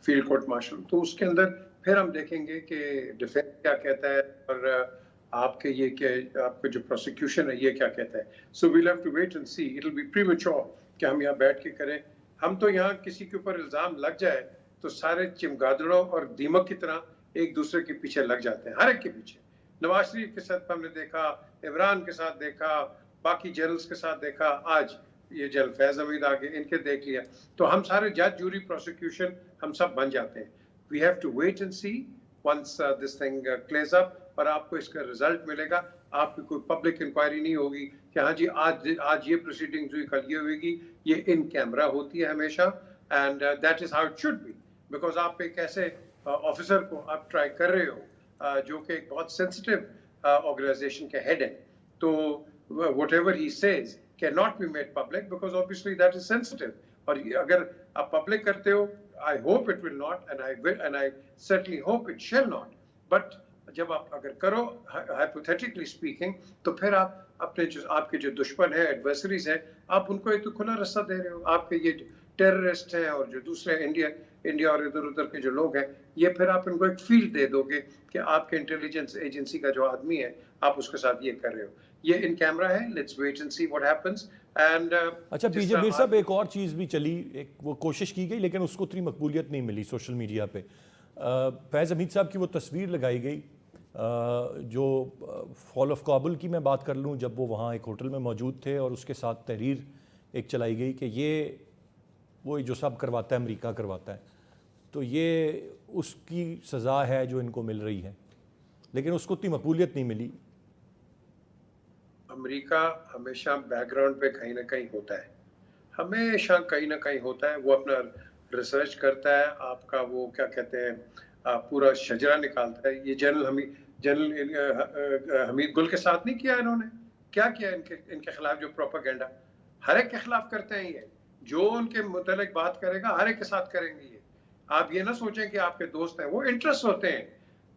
फील्ड कोर्ट मार्शल, तो उसके अंदर फिर हम देखेंगे कि डिफेंस क्या कहता है और आपके ये क्या, आपका जो प्रोसिक्यूशन है ये क्या कहता है। So we'll have to wait and see, it will be premature कि हम यहाँ बैठ के करें। हम तो यहाँ किसी के ऊपर इल्जाम लग जाए तो सारे चिमगादड़ों और दीमक की तरह एक दूसरे के पीछे लग जाते हैं, हर एक के पीछे। नवाज शरीफ के साथ हमने देखा, इमरान के साथ देखा, बाकी जनरल्स के साथ देखा, आज ये जनरल फैज हमीद आगे इनके देख लिया, तो हम सारे जज, जूरी, प्रोसिक्यूशन हम सब बन जाते हैं। We have to wait and see once this thing clears up, और आपको इसका रिजल्ट मिलेगा। आपकी कोई पब्लिक इंक्वायरी नहीं होगी कि हाँ जी आज ये प्रोसीडिंग्स हुई, कल ये होगी। ये इन कैमरा होती है हमेशा, and that is how it should be, because आप एक ऐसे ऑफिसर को आप ट्राई कर रहे हो जो कि एक बहुत सेंसिटिव ऑर्गेनाइजेशन के हेड है, तो whatever he says can not be made public because obviously that is sensitive. और अगर आप पब्लिक करते हो, I hope it will not, and I certainly hope it shall not, but जब आप अगर करो हाइपोथेटिकली स्पीकिंग, तो फिर आप अपने जो आपके जो दुश्मन है, एडवर्सरीज हैं, आप उनको एक तो खुला रास्ता दे रहे हो। आपके ये टेररिस्ट हैं और जो दूसरे इंडिया और इधर उधर के जो लोग हैं, ये फिर आप इनको एक फील्ड दे दोगे कि आपके इंटेलिजेंस एजेंसी का जो आदमी है, आप उसके साथ ये कर रहे हो। ये इन कैमरा है, let's wait and see what happens. And अच्छा पीजे पीर साहब, एक और चीज़ भी चली, एक वो कोशिश की गई लेकिन उसको उतनी मकबूलियत नहीं मिली सोशल मीडिया पे। फैज़ हमीद साहब की वो तस्वीर लगाई गई जो फॉल ऑफ काबुल की मैं बात कर लूँ, जब वो वहाँ एक होटल में मौजूद थे और उसके साथ तहरीर एक चलाई गई कि ये वो जो सब करवाता है अमेरिका करवाता है, तो ये उसकी सज़ा है जो इनको मिल रही है, लेकिन उसको उतनी मकबूलियत नहीं मिली। अमेरिका हमेशा बैकग्राउंड पे कहीं ना कहीं होता है, हमेशा कहीं ना कहीं होता है। वो अपना रिसर्च करता है, आपका वो क्या कहते हैं पूरा शजरा निकालता है। ये जनरल हमीद गुल के साथ नहीं किया इन्होंने, क्या किया इनके खिलाफ जो प्रोपेगेंडा, हर एक के खिलाफ करते हैं जो उनके मुतालिक बात करेगा हर एक के साथ करेंगे ये। आप ये ना सोचें कि आपके दोस्त हैं, वो इंटरेस्ट होते हैं,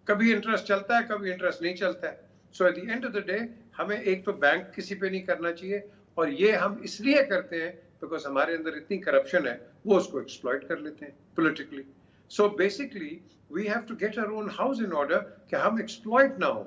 कभी इंटरेस्ट चलता है कभी इंटरेस्ट नहीं चलता है। So at the end of the day हमें एक तो बैंक किसी पे नहीं करना चाहिए, और ये हम इसलिए करते हैं बिकॉज हमारे अंदर इतनी करप्शन है, वो उसको एक्सप्लॉइट कर लेते हैं politically. So basically we have to get our own house in order कि हम एक्सप्लॉइट ना हो।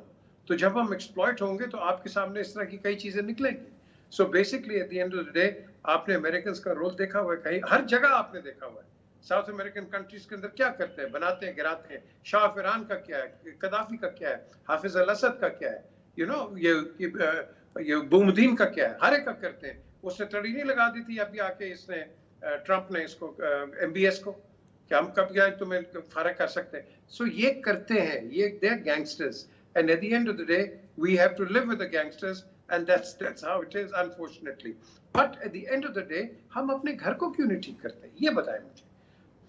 तो जब हम एक्सप्लॉइट होंगे तो आपके सामने इस तरह की कई चीजें निकलेंगी। So basically eight the end of the day आपने अमेरिकन का रोल देखा हुआ है, कहीं हर जगह आपने देखा हुआ है। साउथ अमेरिकन कंट्रीज के अंदर क्या करते हैं, बनाते हैं गिराते हैं। शाह ऑफ ईरान का क्या है, कदाफी का क्या है, हाफिज अल असद का क्या है, यू नो ये बुमदीन का क्या है, हर एक का करते हैं। उसने तड़ी नहीं लगा दी थी अभी आके इसने ट्रंप ने इसको MBS को कि हम कब गए तुम्हें फर्क कर सकते हैं। सो ये करते हैं, ये they are gangsters, and at the end of the day we have to live with the gangsters, and that's how it is unfortunately. But at the end of the day हम अपने घर को क्यों नहीं ठीक करते, ये बताएं मुझे।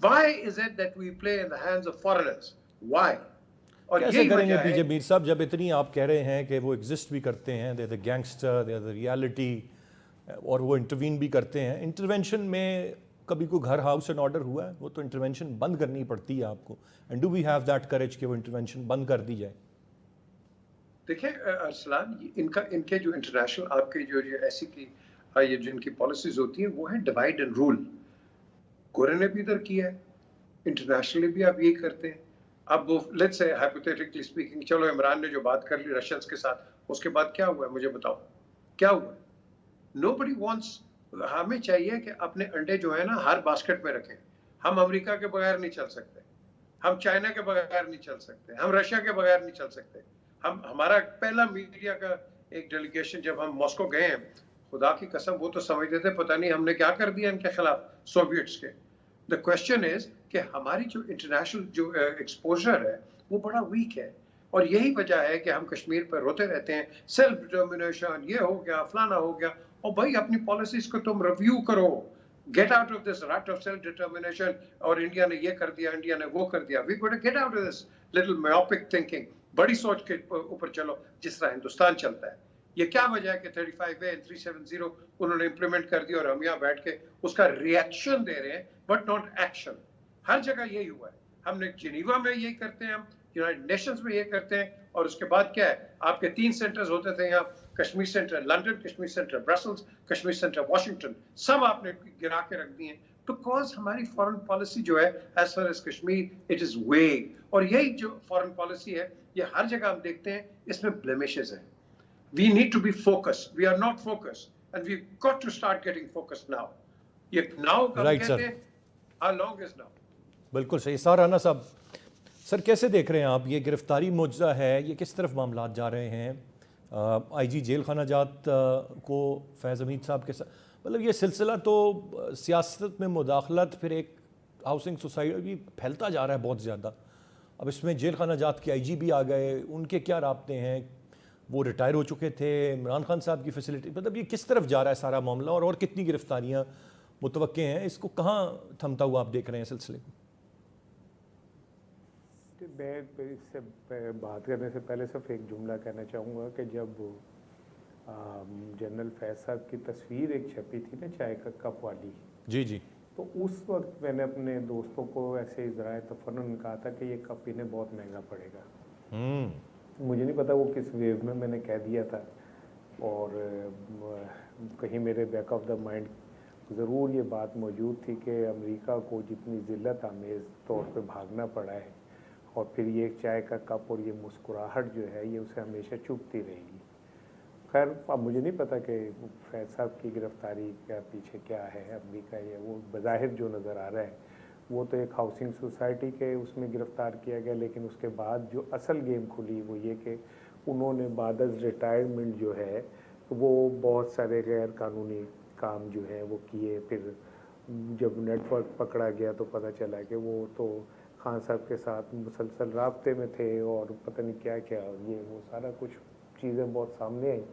Why is it that we play in the hands of foreigners? Why? और कैसे यही करेंगे वजह है। पीजे मीर साहब, जब इतनी आप कह रहे हैं कि वो एग्जिस्ट भी करते हैं, they the gangster, they the reality, और वो इंटरवीन भी करते हैं। इंटरवेंशन में कभी कोई घर हाउस एंड ऑर्डर हुआ है? वो तो इंटरवेंशन बंद करनी पड़ती है आपको। And do we have that courage कि वो इंटरवेंशन बंद कर दी जाए? देखिए अरसलान, इनके जो इंटरनेशनल आपके जो ऐसी की ये जिनकी पॉलिसीज होती है वो है डिवाइड एंड रूल। गोरे ने भी इधर किया है, इंटरनेशनली भी आप यही करते हैं। अब वो लेट्स से हाइपोथेटिकली स्पीकिंग, चलो इमरान ने जो बात कर ली रशियंस के साथ, उसके बाद क्या हुआ मुझे बताओ, क्या हुआ? Nobody wants. हमें चाहिए कि अपने अंडे जो है ना हर बास्केट में रखें। हम अमेरिका के बगैर नहीं चल सकते, हम चाइना के बगैर नहीं चल सकते, हम रशिया के बगैर नहीं चल सकते। हमारा पहला मीडिया का एक डेलीगेशन जब हम मॉस्को गए हैं, खुदा की कसम वो तो समझते थे पता नहीं हमने क्या कर दिया इनके खिलाफ, सोवियट्स के। द क्वेश्चन इज कि हमारी जो इंटरनेशनल जो एक्सपोजर है वो बड़ा वीक है, और यही वजह है कि हम कश्मीर पर रोते रहते हैं, सेल्फ डिटर्मिनेशन, ये हो गया फलाना हो गया। और भाई अपनी पॉलिसीज को तुम रिव्यू करो, get out of this rut of self determination, और इंडिया ने ये कर दिया, इंडिया ने वो कर दिया। We got to get out of this little myopic thinking, बड़ी सोच के ऊपर चलो जिस तरह हिंदुस्तान चलता है। ये क्या वजह है कि 35A 370 उन्होंने इंप्लीमेंट कर दिया और हम यहाँ बैठ के उसका रिएक्शन दे रहे हैं, बट नॉट एक्शन। हर जगह यही हुआ है। हमने जिनीवा में यही करते हैं, हम यूनाइटेड नेशंस में ये करते हैं, और उसके बाद क्या है, आपके 3 सेंटर्स होते थे यहाँ, Kashmir centre London, Kashmir centre Brussels, Kashmir centre Washington, सब आपने गिरा के रख दिए बिकॉज हमारी फॉरेन पॉलिसी जो है as far as Kashmir it is vague. और यही जो फॉरेन पॉलिसी है ये हर जगह हम देखते हैं, इसमें ब्लेमिशेस हैं। We need to be focused. We are not focused, and we've got to start getting focused now. ये now कब Right, कहते sir. हैं, how long is now? बिल्कुल सही। सार राना साहब, सर कैसे देख रहे हैं आप ये गिरफ्तारी मुआवजा है, ये किस तरफ मामला जा रहे हैं? IG जेल खाना जात को फैज़ हमीद साहब के साथ, मतलब ये सिलसिला तो सियासत में मुदाखलत, फिर एक हाउसिंग सोसाइटी फैलता जा रहा है बहुत ज़्यादा। अब इसमें जेल खाना जात के IG भी आ गए, उनके क्या राब्ते हैं? वो रिटायर हो चुके थे, इमरान खान साहब की फैसिलिटी, मतलब ये किस तरफ जा रहा है सारा मामला, और कितनी गिरफ्तारियां मुतवक्के हैं? इसको कहाँ थमता हुआ आप देख रहे हैं सिलसिले को? मैं इससे बात करने से पहले सिर्फ एक जुमला कहना चाहूँगा कि जब जनरल फैज़ साहब की तस्वीर एक छपी थी ना चाय का कप वाली, जी जी, तो उस वक्त मैंने अपने दोस्तों को ऐसे ज़राए तफन्नुन कहा था कि ये कप इन्हें बहुत महंगा पड़ेगा। मुझे नहीं पता वो किस वेव में मैंने कह दिया था, और कहीं मेरे बैक ऑफ द माइंड ज़रूर ये बात मौजूद थी कि अमेरिका को जितनी ज़िल्लत आमेज़ तौर पे भागना पड़ा है, और फिर ये चाय का कप और ये मुस्कुराहट जो है ये उसे हमेशा चुभती रहेगी। खैर अब मुझे नहीं पता कि फैज़ साहब की गिरफ़्तारी का पीछे क्या है अमेरिका, या वो बज़ाहिर जो नज़र आ रहा है वो तो एक हाउसिंग सोसाइटी के उसमें गिरफ़्तार किया गया, लेकिन उसके बाद जो असल गेम खुली वो ये कि उन्होंने बाद रिटायरमेंट जो है वो बहुत सारे गैर कानूनी काम जो है वो किए। फिर जब नेटवर्क पकड़ा गया तो पता चला कि वो तो खान साहब के साथ मुसलसल राब्ते में थे, और पता नहीं क्या क्या, ये वो सारा कुछ चीज़ें बहुत सामने आई,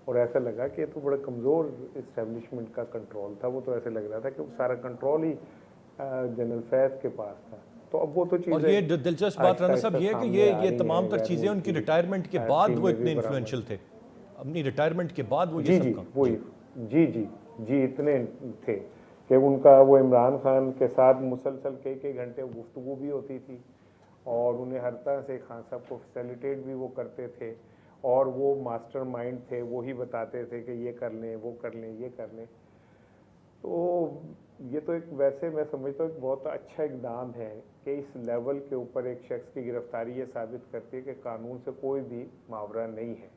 और ऐसा लगा कि ये तो बड़ा कमज़ोर इस्टेब्लिशमेंट का कंट्रोल था। वो तो ऐसे लग रहा था कि वो सारा कंट्रोल ही जनरल फैज़ के पास था। तो अब वो तो चीज़, और ये दिलचस्प बात राना साहब ये कि ये तमाम तर चीज़ें उनकी रिटायरमेंट के बाद वो इतने इन्फ्लुएंशियल थे, अपनी रिटायरमेंट के बाद वो ये सब काम। वही जी जी जी इतने थे कि उनका वो इमरान खान के साथ मुसलसल कई घंटे गुफ्तगू भी होती थी और उन्हें हर तरह से खान साहब को फैसिलिटेट भी वो करते थे और वो मास्टरमाइंड थे, वो ही बताते थे कि ये कर लें, वो कर लें, ये कर लें। तो ये तो एक वैसे मैं समझता हूँ बहुत अच्छा इकदाम है कि इस लेवल के ऊपर एक शख्स की गिरफ्तारी ये साबित करती है कि कानून से कोई भी मावरा नहीं है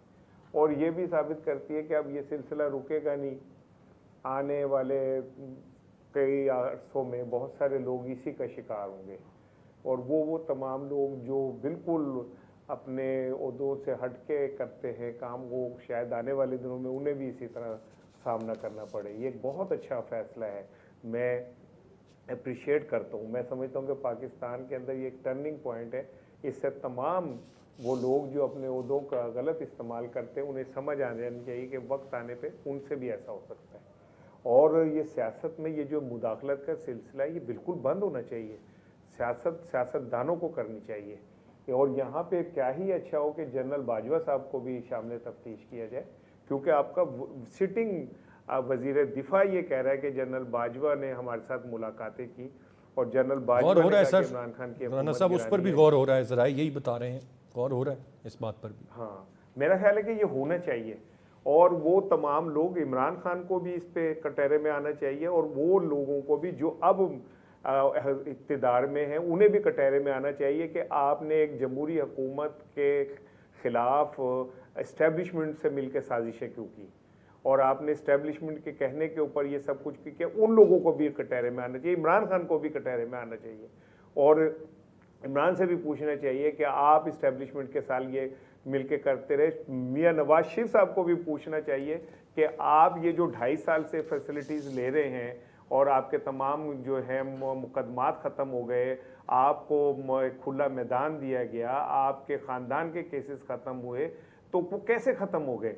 और ये भी साबित करती है कि अब ये सिलसिला रुकेगा नहीं। आने वाले कई अरसों में बहुत सारे लोग इसी का शिकार होंगे और वो तमाम लोग जो बिल्कुल अपने ओहदों से हट के करते हैं काम, वो शायद आने वाले दिनों में उन्हें भी इसी तरह सामना करना पड़े। ये एक बहुत अच्छा फैसला है, मैं अप्रिशिएट करता हूँ। मैं समझता हूँ कि पाकिस्तान के अंदर ये एक टर्निंग पॉइंट है। इससे तमाम वो लोग जो अपने ओहदों का गलत इस्तेमाल करते हैं उन्हें समझ आ जानी चाहिए कि वक्त आने पे उनसे भी ऐसा हो सकता है और ये सियासत में ये जो मुदाखलत का सिलसिला है ये बिल्कुल बंद होना चाहिए। सियासतदानों को करनी चाहिए और यहाँ पे क्या ही अच्छा हो कि जनरल बाजवा साहब को भी शामिल तफ्तीश किया जाए, क्योंकि आपका सिटिंग वजीर दिफा ये कह रहा है कि जनरल बाजवा ने हमारे साथ मुलाकातें की और जनरल बाजवा गौर हो रहा है सर, इमरान खान की राना साहब उस पर भी गौर हो रहा है, जरा यही बता रहे हैं, गौर हो रहा है इस बात पर भी। हाँ, मेरा ख्याल है कि ये होना चाहिए और वो तमाम लोग, इमरान खान को भी इस पे कटहरे में आना चाहिए और वो लोगों को भी जो अब इक़्तिदार में हैं उन्हें भी कटहरे में आना चाहिए कि आपने एक जमहूरी हुकूमत के खिलाफ इस्टेब्लिशमेंट से मिलकर साजिशें क्यों की और आपने इस्टेब्लिशमेंट के कहने के ऊपर ये सब कुछ किया। उन लोगों को भी कटहरे में आना चाहिए, इमरान खान को भी कटहरे में आना चाहिए और इमरान से भी पूछना चाहिए कि आप इस्टेब्लिशमेंट के साथ ये मिलके करते रहे। मियां नवाज शरीफ साहब को भी पूछना चाहिए कि आप ये जो 2.5 साल से फैसिलिटीज़ ले रहे हैं और आपके तमाम जो है मुकदमात ख़त्म हो गए, आपको खुला मैदान दिया गया, आपके ख़ानदान के केसेस ख़त्म हुए, तो वो कैसे ख़त्म हो गए?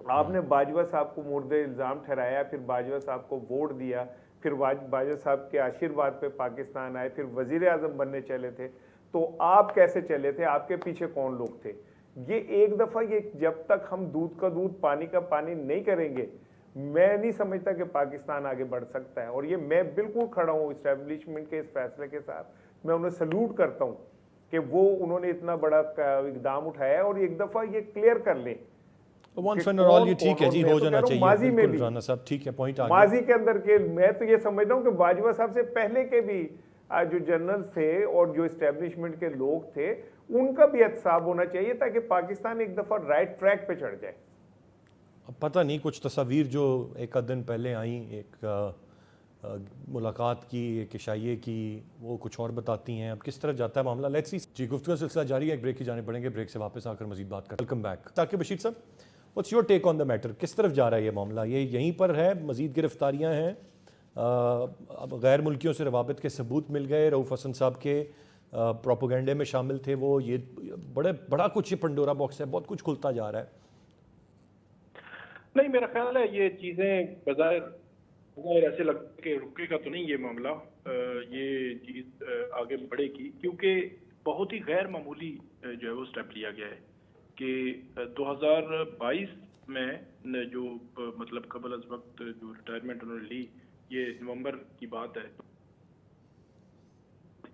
आपने बाजवा साहब को मुर्दे इल्ज़ाम ठहराया, फिर बाजवा साहब को वोट दिया, फिर बाजवा साहब के आशीर्वाद पे पाकिस्तान आए, फिर वज़ीर आज़म बनने चले थे, तो आप कैसे चले थे? आपके पीछे कौन लोग थे? ये एक दफ़ा ये जब तक हम दूध का दूध पानी का पानी नहीं करेंगे, मैं नहीं समझता कि पाकिस्तान आगे बढ़ सकता है। और ये मैं बिल्कुल खड़ा हूँ इस्टेब्लिशमेंट के इस फैसले के साथ, मैं उन्हें सल्यूट करता हूँ कि वो उन्होंने इतना बड़ा इकदाम उठाया है और एक दफ़ा ये क्लियर कर लें। वंस एंड ऑल ये ठीक है जी, हो जाना चाहिए। माजी में भी राना साहब ठीक है, पॉइंट आ गया। माजी के अंदर के मैं तो ये समझ रहा हूँ कि बाजवा साहब से पहले के भी जो जनरल थे और जो इस्टेब्लिशमेंट के लोग थे उनका भी एहतसाब होना चाहिए ताकि पाकिस्तान एक दफ़ा राइट ट्रैक पे चढ़ जाए। अब पता नहीं, कुछ तस्वीर जो एक आध दिन पहले आई, एक मुलाकात की, एक इशाइये की, वो कुछ और बताती हैं। अब किस तरह जाता है मामला, लेट्स सी। जी, गुफ्तगू का सिलसिला जारी है, एक ब्रेक की जाने पड़ेंगे, ब्रेक से वापस आकर मजीद बात करें। Welcome back. साकिब बशीर साहब, what's your take on the matter? किस तरफ जा रहा है ये मामला? ये यहीं पर है, मजीद गिरफ्तारियाँ हैं, अब गैर मुल्कियों से रवाबित के सबूत मिल गए, रऊफ़ हसन साहब के प्रोपोगंडे में शामिल थे वो, ये बड़ा कुछ, ये पंडोरा बॉक्स है, बहुत कुछ खुलता जा रहा है। नहीं, मेरा ख्याल है ये चीज़ें बज़ाहिर ऐसे लगता है कि रुकेगा तो नहीं ये मामला, ये चीज़ आगे बढ़ेगी क्योंकि बहुत ही गैर मामूली जो है वो स्टेप लिया गया है कि 2022 में जो मतलब कबल अज़ वक्त जो रिटायरमेंट उन्होंने ली, ये नवंबर की बात है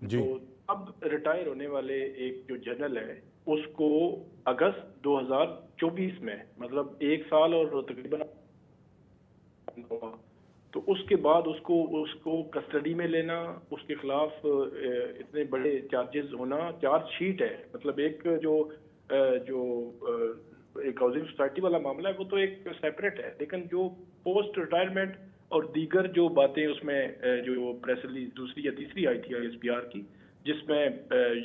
जी। तो अब रिटायर होने वाले एक जो जनरल है उसको अगस्त 2024 में, मतलब 1 साल और तकरीबन, तो उसके बाद उसको कस्टडी में लेना, उसके खिलाफ इतने बड़े चार्जेस होना, चार्ज शीट है, मतलब एक जो एक हाउसिंग सोसाइटी वाला मामला है वो तो एक सेपरेट है, लेकिन जो पोस्ट रिटायरमेंट और दीगर जो बातें उसमें जो प्रेस रिलीज दूसरी या तीसरी आई थी ISPR की, जिसमें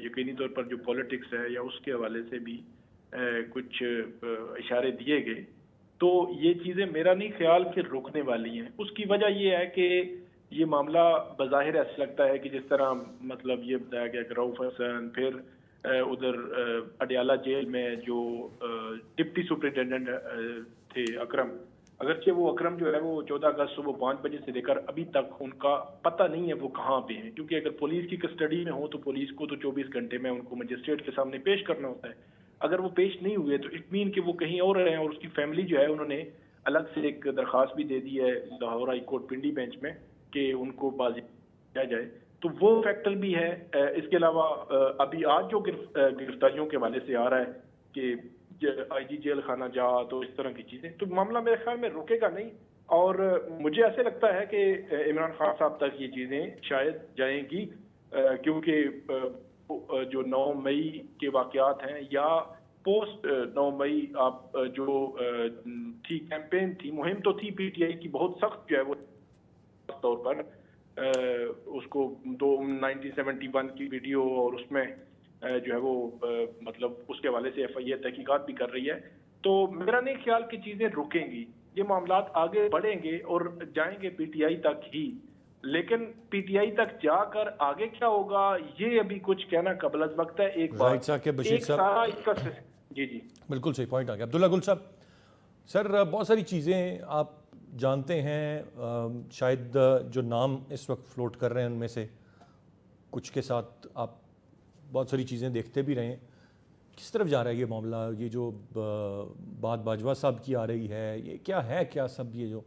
यकीनी तौर पर जो पॉलिटिक्स है या उसके हवाले से भी कुछ इशारे दिए गए, तो ये चीज़ें मेरा नहीं ख्याल कि रुकने वाली हैं। उसकी वजह ये है कि ये मामला बज़ाहिर ऐसा लगता है कि जिस तरह मतलब ये बताया गया कि रऊफ़ हसन, फिर उधर अडियाला जेल में जो डिप्टी सुपरिटेंडेंट थे अकरम, अगरचे वो अकरम जो है वो 14 अगस्त सुबह 5 बजे से लेकर अभी तक उनका पता नहीं है वो कहाँ पे हैं, क्योंकि अगर पुलिस की कस्टडी में हो तो पुलिस को तो 24 घंटे में उनको मजिस्ट्रेट के सामने पेश करना होता है। अगर वो पेश नहीं हुए तो इट मीन कि वो कहीं और रहे हैं, और उसकी फैमिली जो है उन्होंने अलग से एक दरख्वास्त भी दे दी है लाहौर हाई कोर्ट पिंडी बेंच में कि उनको बाजी दिया जाए, तो वो फैक्टर भी है। इसके अलावा अभी आज जो गिरफ्तारियों के हवाले से आ रहा है कि आईजी जेल खाना जा, तो इस तरह की चीजें, तो मामला मेरे ख्याल में रुकेगा नहीं। और मुझे ऐसे लगता है कि इमरान खान साहब तक ये चीजें शायद जाएंगी, क्योंकि जो 9 मई के वाकयात हैं या पोस्ट 9 मई आप जो थी कैंपेन थी, मुहिम तो थी पीटीआई की बहुत सख्त जो है वो तौर पर उसको 1971 की वीडियो और उसमें जो है वो मतलब उसके हवाले से एफआईआर तहकीकात भी कर रही है। तो मेरा नहीं ख्याल कि चीजें रुकेंगी, ये मामलात आगे बढ़ेंगे और जाएंगे पीटीआई तक ही, लेकिन पीटीआई तक जाकर आगे क्या होगा ये अभी कुछ कहना कबल अज़ वक्त है। एक बार एक सारा इसका जी बिल्कुल सही पॉइंट आ गया। अब्दुल्ला गुल साहब, सर बहुत सारी चीज़ें आप जानते हैं, शायद जो नाम इस वक्त फ्लोट कर रहे हैं उनमें से कुछ के साथ आप बहुत सारी चीज़ें देखते भी रहे हैं। किस तरफ जा रहा है ये मामला? ये जो बात बाजवा साहब की आ रही है, ये क्या है, क्या सब ये जो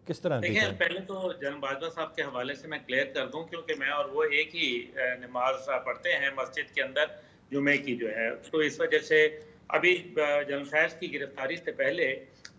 किस तरह देखिए, पहले तो जनरल बाजवा साहब के हवाले से मैं क्लियर कर दूं, क्योंकि मैं और वो एक ही नमाज पढ़ते हैं मस्जिद के अंदर जुमे की जो है, तो इस वजह से अभी जनरल फैज की गिरफ्तारी से पहले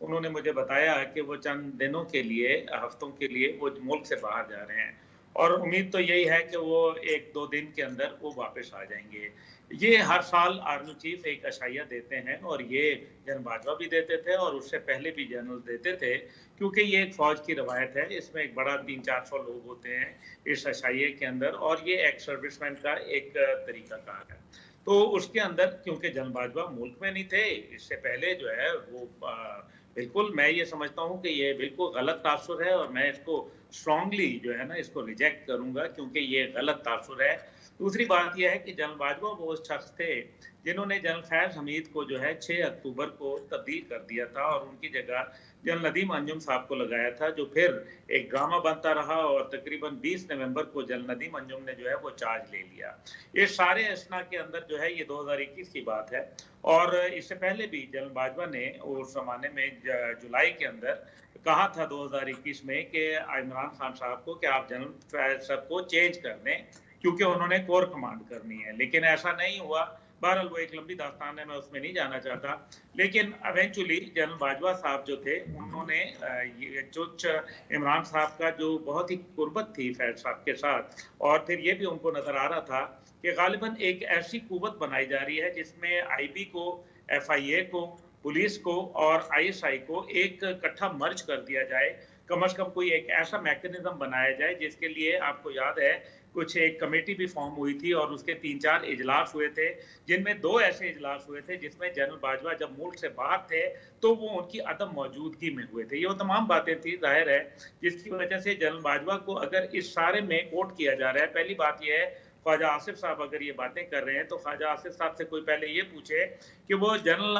उन्होंने मुझे बताया कि वो चंद दिनों के लिए, हफ्तों के लिए वो मुल्क से बाहर जा रहे हैं, और उम्मीद तो यही है कि वो 1-2 दिन के अंदर वो वापस आ जाएंगे। ये हर साल आर्मी चीफ एक अशाइया देते हैं, और ये जनरल बाजवा भी देते थे और उससे पहले भी जनरल देते थे, क्योंकि ये एक फौज की रवायत है। इसमें एक बड़ा 300-400 लोग होते हैं इस अशाइये के अंदर, और ये एक्स सर्विसमैन का एक तरीकाकार है। तो उसके अंदर क्योंकि जनरल बाजवा मुल्क में नहीं थे इससे पहले जो है वो बिल्कुल, मैं ये समझता हूँ कि ये बिल्कुल गलत तासुर है, और मैं इसको स्ट्रांगली जो है ना इसको रिजेक्ट करूंगा, क्योंकि ये गलत तासुर है। दूसरी बात यह है कि जनरल बाजवा वो शख्स थे जिन्होंने जनरल फैज हमीद को जो है 6 अक्टूबर को तब्दील कर दिया था, और उनकी जगह जनरल नदीम अंजुम साहब को लगाया था, जो फिर एक ड्रामा बनता रहा, और तकरीबन 20 नवंबर को जनरल नदीम अंजुम ने जो है वो चार्ज ले लिया। इस सारे असना के अंदर जो है ये 2021 की बात है, और इससे पहले भी जनरल बाजवा ने उस जमाने में जुलाई के अंदर कहा था 2021 में कि इमरान खान साहब को कि आप जनरल फैज साहब को चेंज कर दें, क्योंकि उन्होंने कोर कमांड करनी है, लेकिन ऐसा नहीं हुआ। बहरहाल वो एक लंबी दास्तान है, मैं उसमें नहीं जाना चाहता, लेकिन इवेंचुअली जनरल बाजवा साहब जो थे उन्होंने जो इमरान साहब का जो बहुत ही कुर्बत थी फैज साहब के साथ, और फिर ये भी उनको नजर आ रहा था कि गालिबन एक ऐसी कुव्वत बनाई जा रही है जिसमें आईबी को, एफआईए को, पुलिस को और आईएसआई को एक इकट्ठा मर्ज कर दिया जाए। कम से कम कोई एक ऐसा मैकेनिज्म बनाया जाए जिसके लिए आपको याद है कुछ एक कमेटी भी फॉर्म हुई थी, और उसके 3-4 इजलास हुए थे, जिनमें 2 ऐसे इजलास हुए थे जिसमें जनरल बाजवा जब मुल्क से बाहर थे तो वो उनकी अदम मौजूदगी में हुए थे। ये वो तमाम बातें थी, जाहिर है, जिसकी वजह से जनरल बाजवा को अगर इस सारे में कोट किया जा रहा है। पहली बात यह है, ख्वाजा आसिफ साहब अगर ये बातें कर रहे हैं तो ख्वाजा आसिफ साहब से कोई पहले ये पूछे कि वो जनरल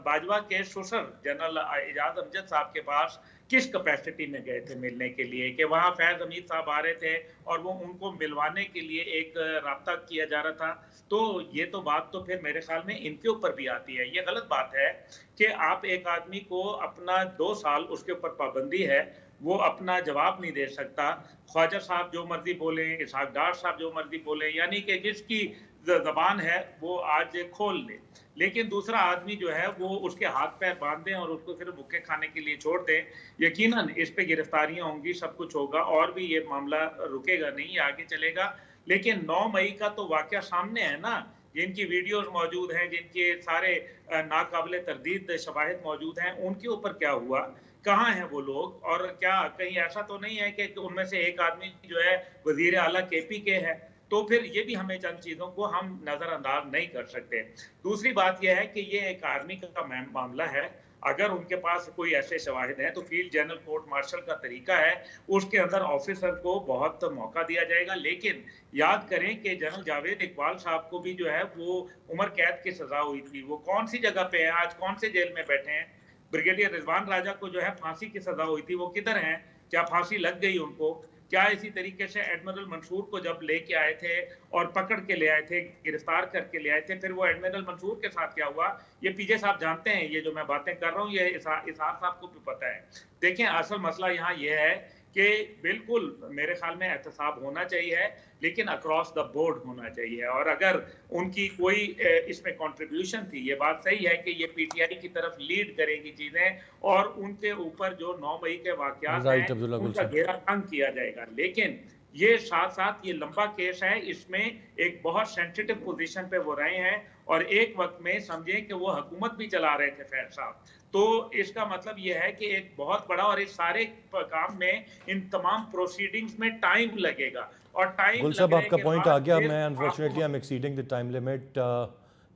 बाजवा के ससुर जनरल एजाज अमजद साहब के पास किस कैपेसिटी में गए थे मिलने के लिए, कि वहाँ फैज हमीद साहब आ रहे थे और वो उनको मिलवाने के लिए एक राब्ता किया जा रहा था। तो ये तो बात तो फिर मेरे ख्याल में इनके ऊपर भी आती है। ये गलत बात है कि आप एक आदमी को अपना 2 साल उसके ऊपर पाबंदी है, वो अपना जवाब नहीं दे सकता। ख्वाजा साहब जो मर्जी बोले, इसहाक डार साहब जो मर्जी बोले, यानी कि जिसकी जबान है वो आज खोल ले, लेकिन दूसरा आदमी जो है वो उसके हाथ पैर बांध दें और उसको फिर भूखे खाने के लिए छोड़ दें। यकीनन इस पे गिरफ्तारियां होंगी, सब कुछ होगा, और भी ये मामला रुकेगा नहीं, आगे चलेगा। लेकिन 9 मई का तो वाकया सामने है ना, जिनकी वीडियोस मौजूद हैं, जिनके सारे नाकाबिले तरदीद शवाहिद मौजूद हैं, उनके ऊपर क्या हुआ, कहाँ हैं वो लोग, और क्या कहीं ऐसा तो नहीं है कि उनमें से एक आदमी जो है वजीर आला केपी के है? तो फिर ये भी हमें चंद चीजों को हम नजरअंदाज नहीं कर सकते। दूसरी बात यह है कि ये एक आर्मी का मामला है, अगर उनके पास कोई ऐसे शवाहिद हैं तो फील्ड जनरल कोर्ट मार्शल का तरीका है, उसके अंदर ऑफिसर को बहुत मौका दिया जाएगा। लेकिन याद करें कि जनरल जावेद इकबाल साहब को भी जो है वो उम्र कैद की सजा हुई थी, वो कौन सी जगह पे है, आज कौन से जेल में बैठे हैं? ब्रिगेडियर रिजवान राजा को जो है फांसी की सजा हुई थी, वो किधर हैं? क्या फांसी लग गई उनको? क्या इसी तरीके से एडमिरल मंसूर को जब लेके आए थे और पकड़ के ले आए थे, गिरफ्तार करके ले आए थे, फिर वो एडमिरल मंसूर के साथ क्या हुआ? ये पीजे साहब जानते हैं, ये जो मैं बातें कर रहा हूँ ये इसार साहब को भी पता है। देखें, असल मसला यहाँ ये है कि बिल्कुल मेरे ख्याल में एहतसाब होना चाहिए, लेकिन अक्रॉस द बोर्ड होना चाहिए। और अगर उनकी कोई इसमें कंट्रीब्यूशन थी, ये बात सही है कि ये पीटीआई की तरफ लीड करेगी चीजें और उनके ऊपर जो 9 मई के वाकयात राइट, हैं अब्दुल्ला गुल उनका साहब। घेरा तंग किया जाएगा। लेकिन ये साथ साथ ये लंबा केस है, इसमें एक बहुत सेंसिटिव पोजीशन पे वो रहे हैं और एक वक्त में समझे कि वो हुकूमत भी चला रहे थे फैज साहब। तो इसका मतलब ये है कि एक बहुत बड़ा, और इस सारे काम में इन तमाम प्रोसीडिंग्स में टाइम लगेगा और टाइम गुल साहब, लगने आपका के पॉइंट बाद आ गया। फिर मैं आपको unfortunately I am exceeding the time limit.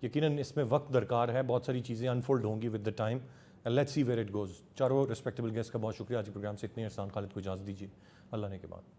यकीनन इसमें वक्त दरकार है, बहुत सारी चीज़ें अनफोल्ड होंगी with the time. Let's see where it goes. चारों रिस्पेक्टेबल गेस्ट का बहुत शुक्रिया। आज के प्रोग्राम से इतनी। एहसान खालिद को इजाज़त दीजिए, अल्लाह ने के बाद।